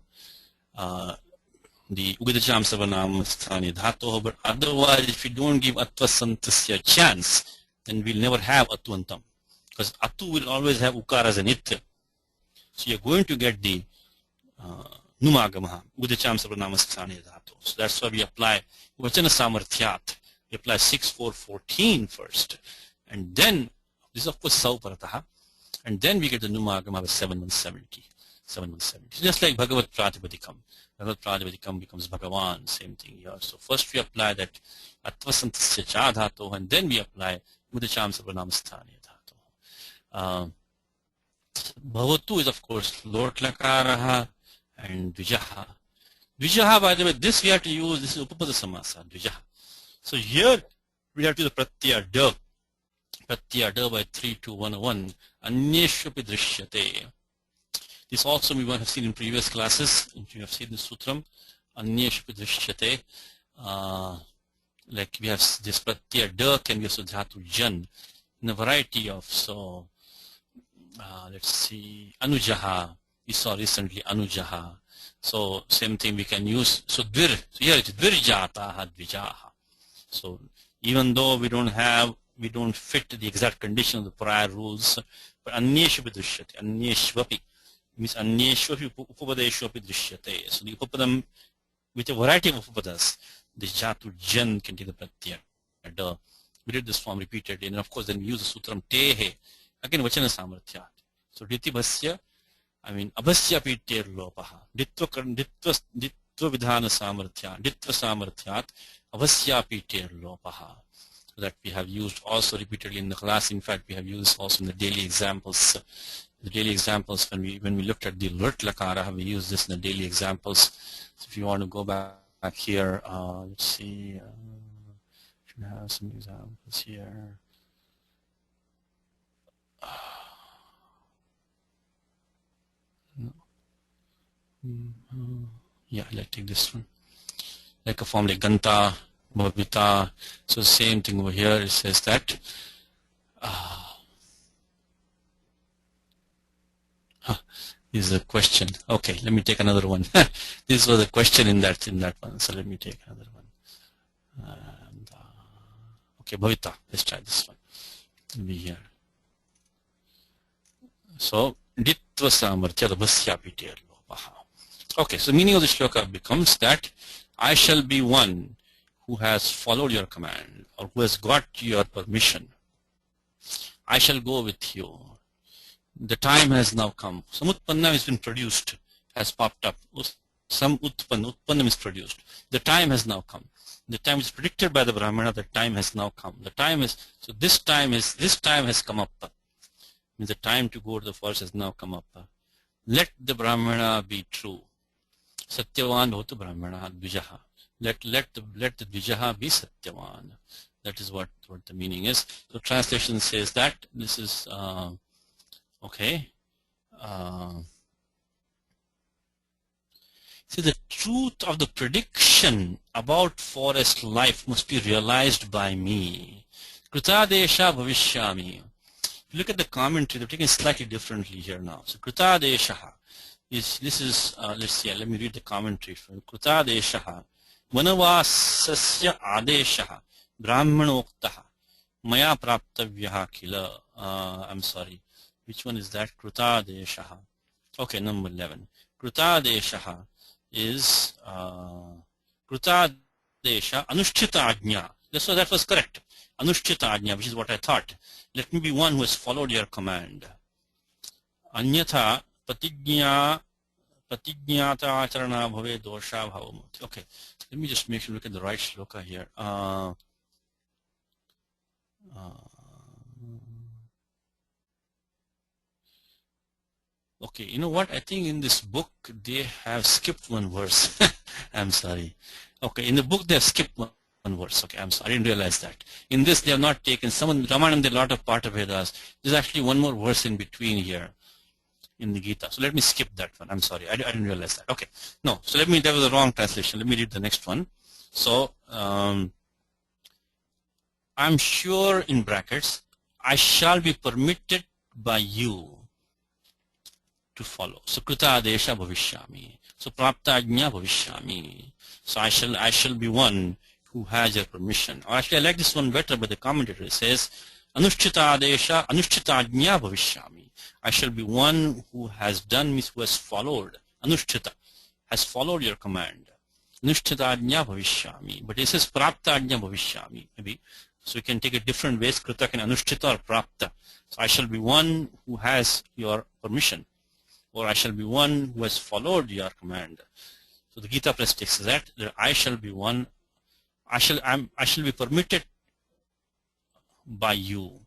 the uvidacham sarvanamasthane dhatoho. But otherwise, if you don't give atvasantasya chance, then we'll never have atvantam, because atu will always have ukaras in it. So you're going to get the numagamaha, uvidacham sarvanamasthane dhatu. So that's why we apply vachana samarthyat. We apply 6, 4, 14 first, and then this is of course sauparataha, and then we get the numagama with 7170. 7170. Just like Bhagavat Pratipadikam. Bhagavat Pratipadikam becomes Bhagavan, same thing here. So first we apply that atvasantasya cha dhatu, and then we apply mudacham sarvanamasthane dhatu. Bhavatu is of course Lord Lakaraha and Dvijaha. Dvijaha, by the way, this we have to use, this is Upapada Samasa, Dvijaha. So here we have to use the Pratyaya Da. Pratyaya Da by 32101. Anyeshapi drishyate. This also we might have seen in previous classes. You have seen the sutram. Anyeshapi drishyate. Like we have this Pratyaya Da can be also dhatu jan in a variety of, so let's see, Anujaha. We saw recently Anujaha. So same thing we can use. So dvir. So here it is dvirjataha dvijaha. So even though we don't fit the exact condition of the prior rules, but anyeshvapi drishyate. Anyeshvapi means anyeshvapi upapadeshvapi drishyate. So the upapadam with a variety of upapadas, the jatu jan can take the pratyaya. We did this form repeatedly, and of course then we use the sutram tehe. Again vachana samarthyat. So diti bhasya, I mean abhasya pityer lopaha. Ditva vidhana samarthya. Ditva samarthyat abhasya pityer lopaha. That we have used also repeatedly in the class. In fact, we have used also in the daily examples. The daily examples, when we looked at the lut lakara, we used this in the daily examples. So if you want to go back here, let's see, should have some examples here. Yeah, let's take this one. Like a form like Ganta, Bhavita. So same thing over here. It says that this is a question. Okay, let me take another one. This was a question in that one. So let me take another one. And, okay, Bhavita. Let's try this one. Let me here. So ditva samarthya bhasya pityer lopaha. Okay, so the meaning of the shloka becomes that I shall be one who has followed your command or who has got your permission. I shall go with you. The time has now come. Some utpanna has been produced, has popped up. Some utpannam is produced. The time has now come. The time is predicted by the Brahmana. The time has now come. The time is, so this time has come up. Means the time to go to the forest has now come up. Let the Brahmana be true. Satyavan bhavatu Brahmana dvijaha. Let the dvijaha be Satyavan. That is what the meaning is. So translation says that this is okay. See, the truth of the prediction about forest life must be realized by me. Krutadesha bhavishyami. Look at the commentary. They're taking it slightly differently here now. So Krutadesha is, this is let's see. Let me read the commentary. Krutadesha manavasasya adesha brahmanoktaha maya praptavyaha kila. I'm sorry. Which one is that? Krutadesha. Okay, number 11. Krutadesha is Krutadesha Anushtita Ajna. So that was correct. Anushtita Ajna, which is what I thought. Let me be one who has followed your command. Anyatha Patignya Pratignyata acharana bhave dosha bhavamati. Okay, let me just make sure look at the right shloka here. Okay, you know what? I think in this book they have skipped one verse. I'm sorry. Okay, in the book they have skipped one verse. Okay, I'm sorry. I didn't realize that. In this they have not taken some Ramayana. There are a lot of Pata Vedas. There's actually one more verse in between here in the Gita. So let me skip that one. I'm sorry. I didn't realize that. Okay, no. So that was the wrong translation. Let me read the next one. So I'm sure in brackets I shall be permitted by you to follow. So krita adesha bhavishyami. So prapta ajna bhavishyami. So I shall be one who has your permission. Or actually I like this one better, but the commentator it says anushchita adesha anushchita ajna bhavishyami. I shall be one who has done, means who has followed. Anushchita has followed your command. Anushchita ajna bhavishyami. But it says prapta ajna bhavishyami. Maybe. So you can take it different ways. Krita can anushtita or prapta. So I shall be one who has your permission. Or I shall be one who has followed your command. So the Gita Press takes that I shall be one, I shall be permitted by you.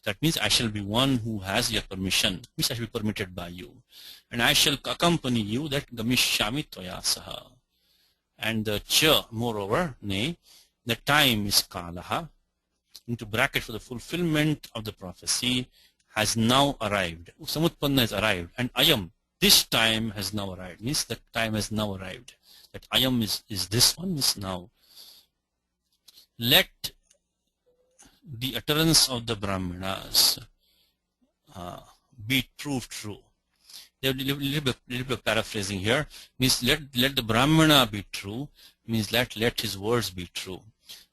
That means I shall be one who has your permission. Means I shall be permitted by you. And I shall accompany you, that gamishyami toya saha. And the cha, moreover, nay, the time is kalaha, into bracket for the fulfillment of the prophecy, has now arrived. Samutpanna has arrived. And ayam, this time has now arrived. Means that time has now arrived. That ayam is this one, is now. Let the utterance of the Brahmanas be proved true. There is a little bit of paraphrasing here. Means let the Brahmana be true. Means let his words be true.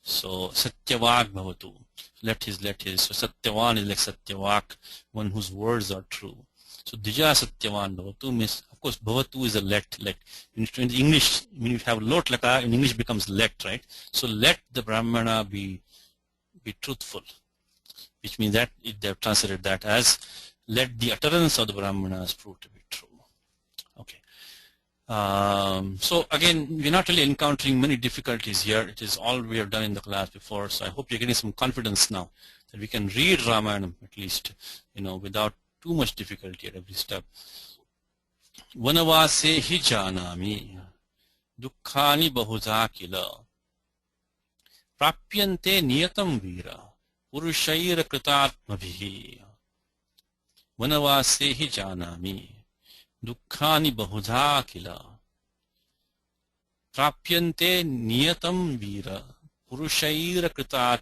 So satyavak bhavatu. Let his. So satyavan is like satyavak, one whose words are true. So dija satyavan bhavatu means, of course, bhavatu is a let. Like in English, when you have lot laka, in English becomes let, right? So let the Brahmana be truthful, which means that they have translated that as let the utterance of the Brahmanas prove to be true. Okay. So again, we're not really encountering many difficulties here. It is all we have done in the class before. So I hope you're getting some confidence now that we can read Ramayana at least, without too much difficulty at every step. Vanavase hi janami dukkhani bahudha kila prapyante niyatam vira purushaira kritatmabhihi. Vanavase hi janami दुःखानि बहुधा किल प्राप्यन्ते नियतं वीर पुरुषैरकृतात्मभिः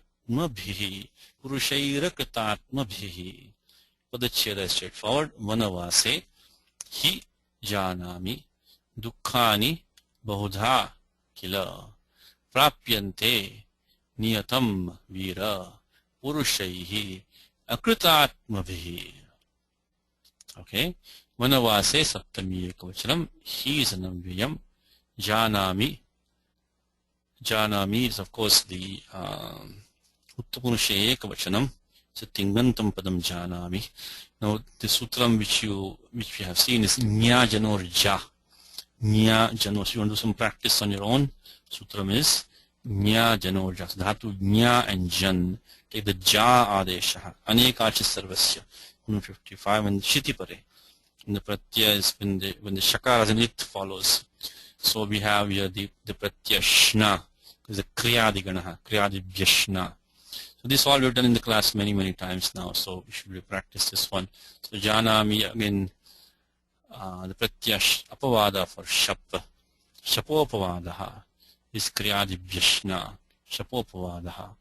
पदच्छेद straight forward वनवासे हि जानामि दुःखानि बहुधा किल प्राप्यन्ते नियतं वीर पुरुषैः अकृतात्मभिः. Okay. Vanavase saptami ekavachanam. He is an amvyayam. Janami. Janami is of course the Uttapunushe ekavachanam. It's a tingantam padam janami. Now the sutram which we have seen is nya janor ja. Nya janor. So you want to do some practice on your own. Sutram is nya janor ja. So dhatu nya and jan. Take the ja adesha. Anekachis sarvasya. 155 and shiti pare. And the pratyaya is when the shakara and it follows. So we have here the pratyaya shna, is the kriyadi ganaha, kriyadi vyashna. So this all we've done in the class many times now. So we should practice this one. So janami again, the pratyaya apavada for shap, shapopavadaha is kriyadi vyashna, shapopavadaha.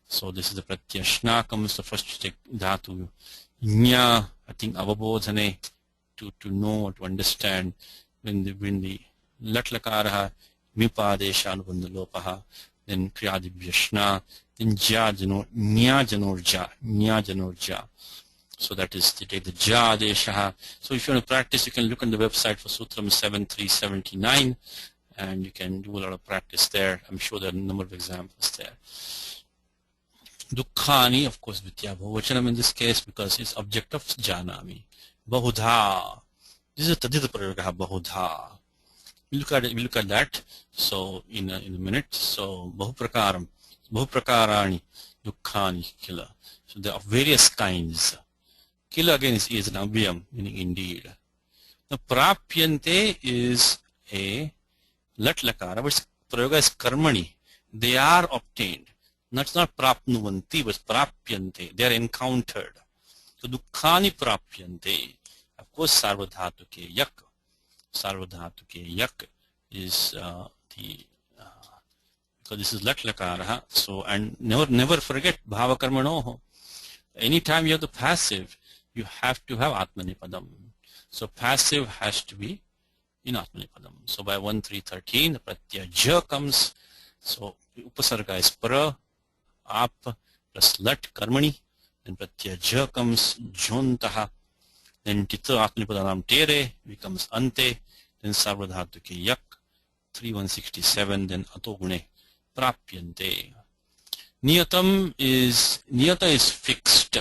So this is the pratyaya shna comes. So first you take dhatu nya, I think avabodhane. To know or to understand when the latlakaraha vipadesha anubandha lopaha, then kriyadi vyashna, then ja janor nya janor ja. So that is to take the ja adesha. So if you want to practice, you can look on the website for Sutram 7379 and you can do a lot of practice there. I'm sure there are a number of examples there. Dukkhani, of course, Vitya Bhavachanam in this case because it's object of janami. Bahudha. This is tadit prayogah bahudha. We look at that. So in a minute. So bahuprakarani dukkhani kila. So there are various kinds. Kila again is an abhyam, meaning indeed. Now prapyante is a lat lakara, but prayoga is karmani. They are obtained. That's not prapnuvanti, but prapyante. They are encountered. So dukkhani prapyante. Of course, sarvadhatuke yak. Sarvadhatuke yak is because this is lat lakara. So and never forget bhava karmanoho. Anytime you have the passive, you have to have atmanipadam. So passive has to be in atmanipadam. So by 1-3-13, the pratyaya ja comes. So upasarga is pra, ap plus lat karmani. Then pratyaya ja comes jontaha. Then tita atmanipadanam tere becomes ante. Then sarvadhatuke yak 3-167. Then atogune prapyante. Niyatam is niyata is fixed.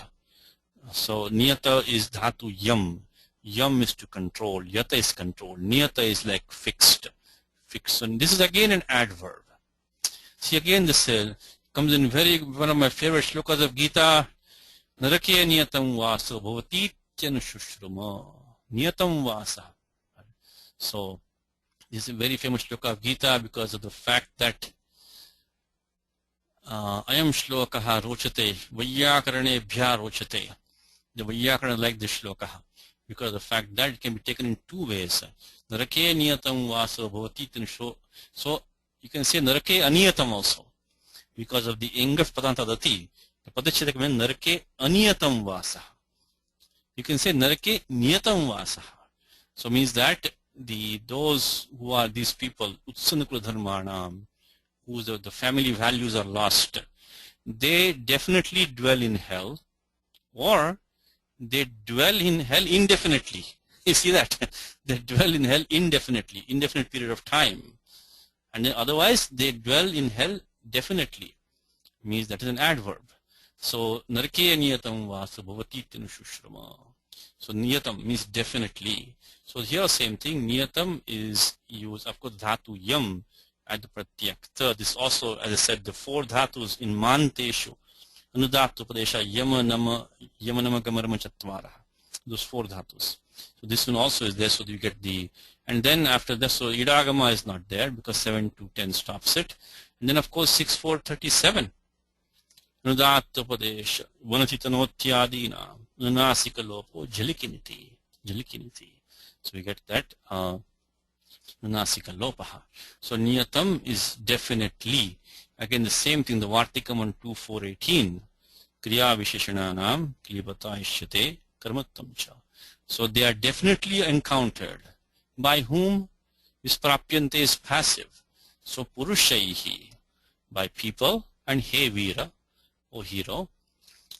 So niyata is dhatu yam. Yam is to control. Yata is control. Niyata is like fixed. Fixed. And this is again an adverb. See again this comes in one of my favorite shlokas of Gita. Narake niyatam vasa bhavati shruma. Niyatam vasa. So this is a very famous shloka of Gita because of the fact that ayam shlokaha rochate vayyakarane rochate. The Vayyakarana like this shloka because of the fact that it can be taken in two ways. Narake niyatam vasa bhavati. So you can say narake aniyatam also because of the engaf padanta dati. The padachedaka means narake aniyatam vasa. You can say narake niyatam vasa. So means that those who are these people utsanukula dharmanam, whose the family values are lost, they definitely dwell in hell, or they dwell in hell indefinitely. You see that? They dwell in hell indefinitely, indefinite period of time. And then otherwise they dwell in hell definitely. Means that is an adverb. So narake niyatam vasa bhavati shruma. So niyatam means definitely. So here same thing. Niyatam is used, of course, dhatu yam at the pratyakta. This also, as I said, the four dhatus in manteshu. Anudhatu padesha yama nama gamarama chatvara. Those four dhatus. So this one also is there, so you get the, and then after that, so idagama is not there because 7-10 stops it. And then of course 6-4-37. Anudhatu padesha vanatitanotyadina nanasika lopo jalikiniti. So we get that nanasika lopaha. So niyatam is definitely. Again, the same thing, the Vartikam on 2-4-18. Kriya Visheshananam Klibata Ishyate Karmattam cha. So they are definitely encountered. By whom? Visprapyante is passive. So Purushaihi, by people, and He Veera, O hero,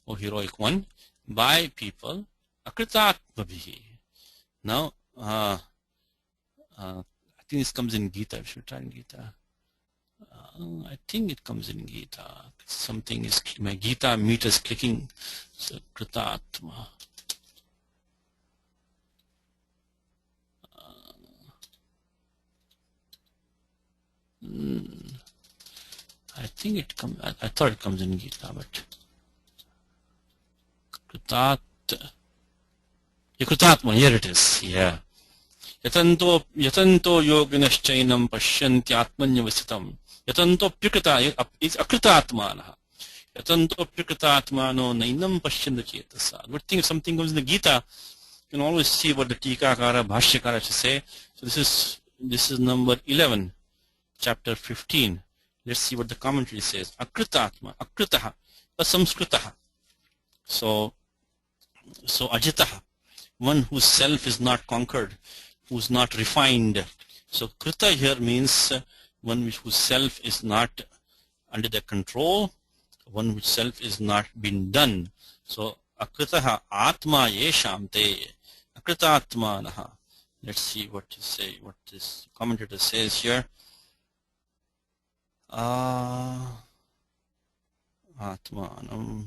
O heroic one, by people, Akritatmabhihi. Now, I think this comes in Gita. We should try in Gita. I think it comes in Gita. Something is, my Gita meter is clicking. So, Kritatma. I think it comes, I thought it comes in Gita, but Kritatma, here it is, yeah. Yatanto yoginaschainam pashyanti atmanyavasitam. Yatanto pyukrita is akritatmana. Yatanto pyukritatmano nainam pashyanta chetasa. But think if something comes in the Gita, you can always see what the Tikakara, Bhashyakara should say. So this is number 11, chapter 15. Let's see what the commentary says. Akritatma, akritaha, asamskritaha. So ajitaha, one whose self is not conquered, who's not refined. So krita here means one whose self is not under the control, one whose self is not been done. So akritaha atma yeshamte akritatmanaha. Let's see what you say, what this commentator says here. Atmanam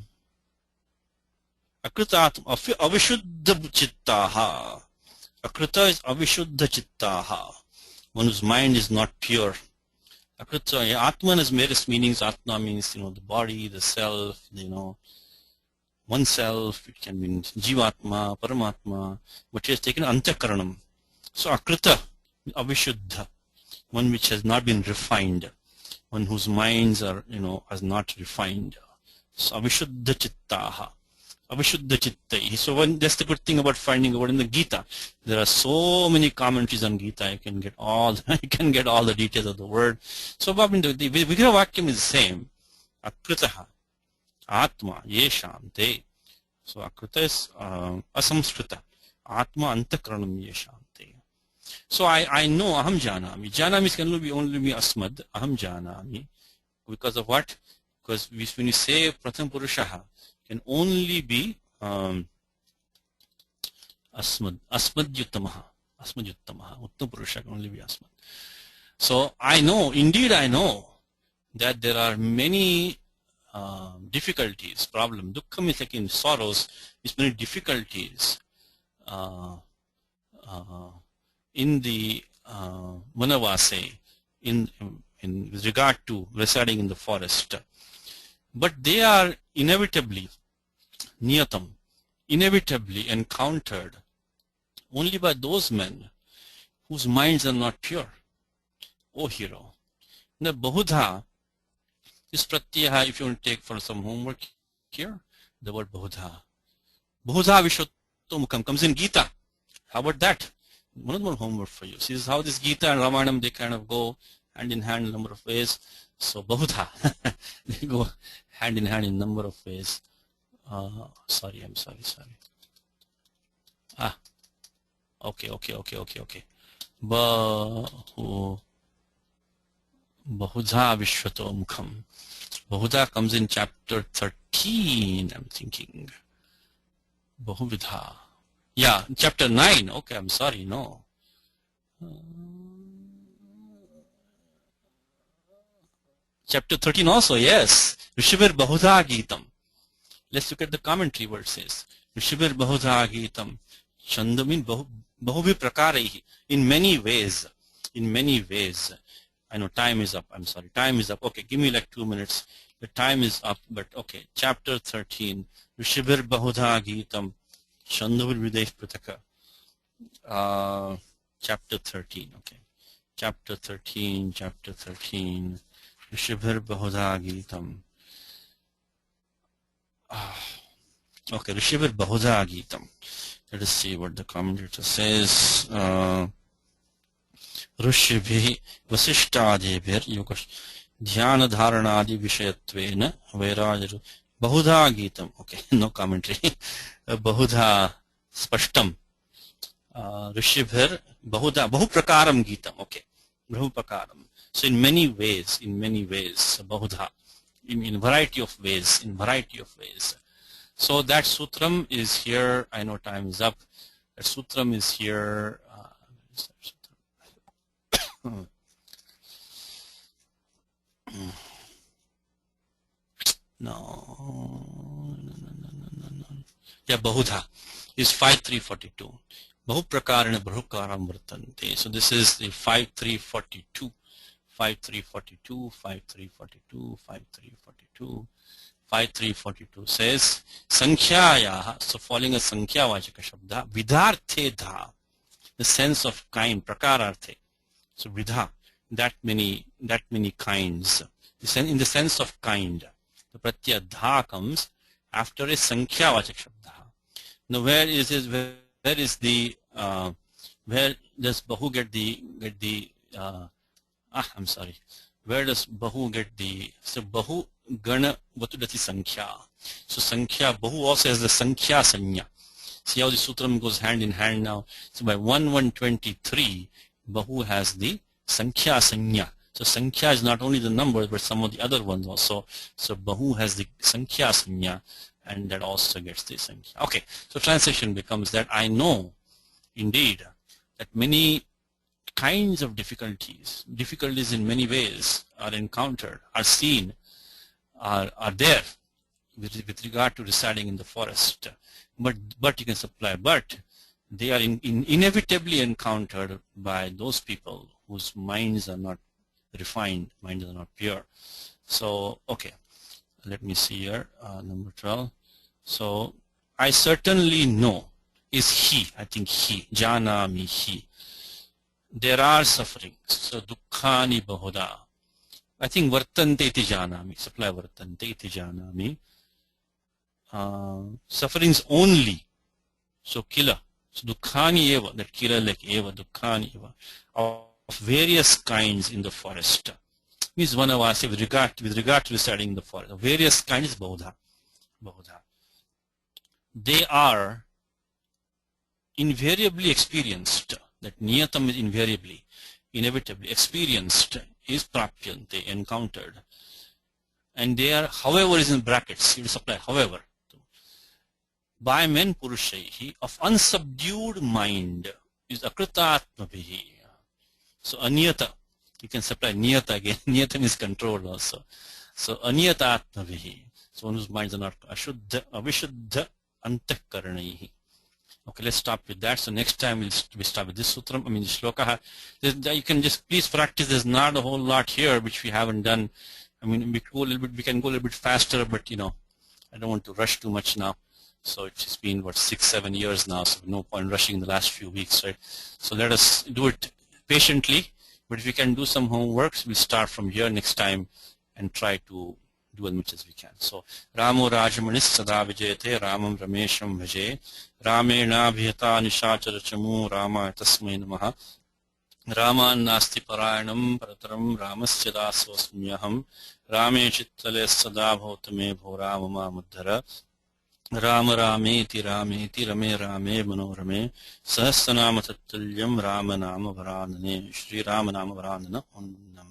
akritatma avishuddha chittaha. Akrita is avishuddha chittaha, one whose mind is not pure. Akrita, Atman has various meanings. Atma means, the body, the self, oneself. It can mean Jivatma, Paramatma, but he has taken Antakaranam. So Akrita, avishuddha, one which has not been refined, one whose minds are, as not refined. So avishuddha chittaha. Avishuddha chittai. So that's the good thing about finding a word in the Gita. There are so many commentaries on Gita. You can get all the details of the word. So the Vigraha Vakyam is the same. Akritaha, Atma, Yesham, Te. So Akrita is asamskrita. Atma antakaranam Yesham Te. So I know aham janami. Janami can only be asmad. Aham janami. Because of what? Because when you say pratham purushaha, can only be asmad yuttamaha. Uttam purusha can only be asmad. So indeed I know that there are many difficulties, problem. Dukkham is like in sorrows, is many difficulties in the vanavase, in with regard to residing in the forest. But they are inevitably encountered only by those men whose minds are not pure. O hero. Now Bahudha, this pratyaya, if you want to take for some homework here, the word Bahudha. Bahudha Vishwattomukam comes in Gita. How about that? One more homework for you. See, this is how this Gita and Ramayana, they kind of go hand in hand in a number of ways. So Bahudha, they go hand in hand in a number of ways. Sorry. Okay. Bahudha Vishwatomukam. Bahudha comes in chapter 13, I'm thinking. Bahuvidha. Yeah, chapter 9. Okay, I'm sorry, no. Chapter 13 also, yes. Rishivir Bahudha Gitam. Let's look at the commentary where it says. Rishivir Bahudha Gitam. Chandamin Bahuvi Prakaraihi. In many ways. I know time is up. I'm sorry. Time is up. Okay, give me like 2 minutes. The time is up, but okay. Chapter 13. Rishibir Bahudha Gitam. Chandavir Videsh Prataka. Chapter 13. Okay. Chapter 13. Rishibir Bahudha Gitam. Okay, Rishibir Bahudha Gitam. Let us see what the commentator says. ऋषिभिः वसिष्ठादिभिर्युगः ध्यानधारणादि विषयत्वेन वैराजरु बहुधा गीतम्. Okay, no commentary. बहुधा स्पष्टम्. ऋषिभिर् बहुधा बहुप्रकारं गीतम्. Okay, बहुप्रकारं. So in many ways, बहुधा, in variety of ways. So that sutram is here. I know time is up. That sutram is here. No. Yeah, Bahudha is 5342. Bahuprakarana Bahukaram Vartante. So this is the 5342. 5342 says Sankhyayaha. So following a Sankhya Vachaka Shabda, Vidharthe Dha, the sense of kind, Prakararthe. So vidha, that many kinds. In the sense of kind, the pratyaya dha comes after a sankhya vachak shabda. Now where does bahu get the I'm sorry. Where does bahu get the, so bahu gana vatudati sankhya. So sankhya, bahu also has the sankhya sanya. See how the sutram goes hand in hand now. So by 1123, Bahu has the Sankhya Sanya. So Sankhya is not only the number, but some of the other ones also. So Bahu has the Sankhya Sanya, and that also gets the Sankhya. Okay, so translation becomes that I know, indeed, that many kinds of difficulties in many ways are encountered, are seen, are there with regard to residing in the forest. But you can supply, but they are inevitably encountered by those people whose minds are not refined, minds are not pure. So, okay, let me see here, number 12. So, I certainly know is he, I think he, janami he. There are sufferings, so dukkhani bahuda. I think vartante iti janami, supply vartante iti janami. Sufferings only, so kila. So dukkhani eva, that kila like eva, dukkhani eva, of various kinds in the forest. Means one of us with regard to residing in the forest. Various kinds bahuda. They are invariably experienced. That niyatam is invariably, inevitably experienced is prapyante, encountered. And they are, however is in brackets, you will supply, however. By men purushaihi of unsubdued mind is akritatmabhihi. So aniyata, you can supply niyata again. Niyata means control also. So aniyatatmabhihi. So one whose minds are not ashuddha, avishuddha, antahkaranaihi. Okay, let's stop with that. So next time we'll start with this sutram. I mean, the shloka. You can just please practice. There's not a whole lot here which we haven't done. I mean, we can go a little bit faster, but you know, I don't want to rush too much now. So it's been what 6-7 years now. So no point rushing the last few weeks, right? So let us do it patiently. But if we can do some homeworks, we'll start from here next time and try to do as much as we can. So Ramo Rajamanis Sada Vijayate Ramam Ramesham Bhaje Ramena Bhita Nishacharachamu Rama Tasmai Namaha Rama Nasti Parayanam Parataram Ramasya Dasvasmyaham Rame Chittale Sada Bhautame Bhorama Muddhara Rama Rameti Rameti Rame Rame Manorame Sahasranama Tattalyam Rama Nama Varanane Shri Rama Nama Varanana Om Namah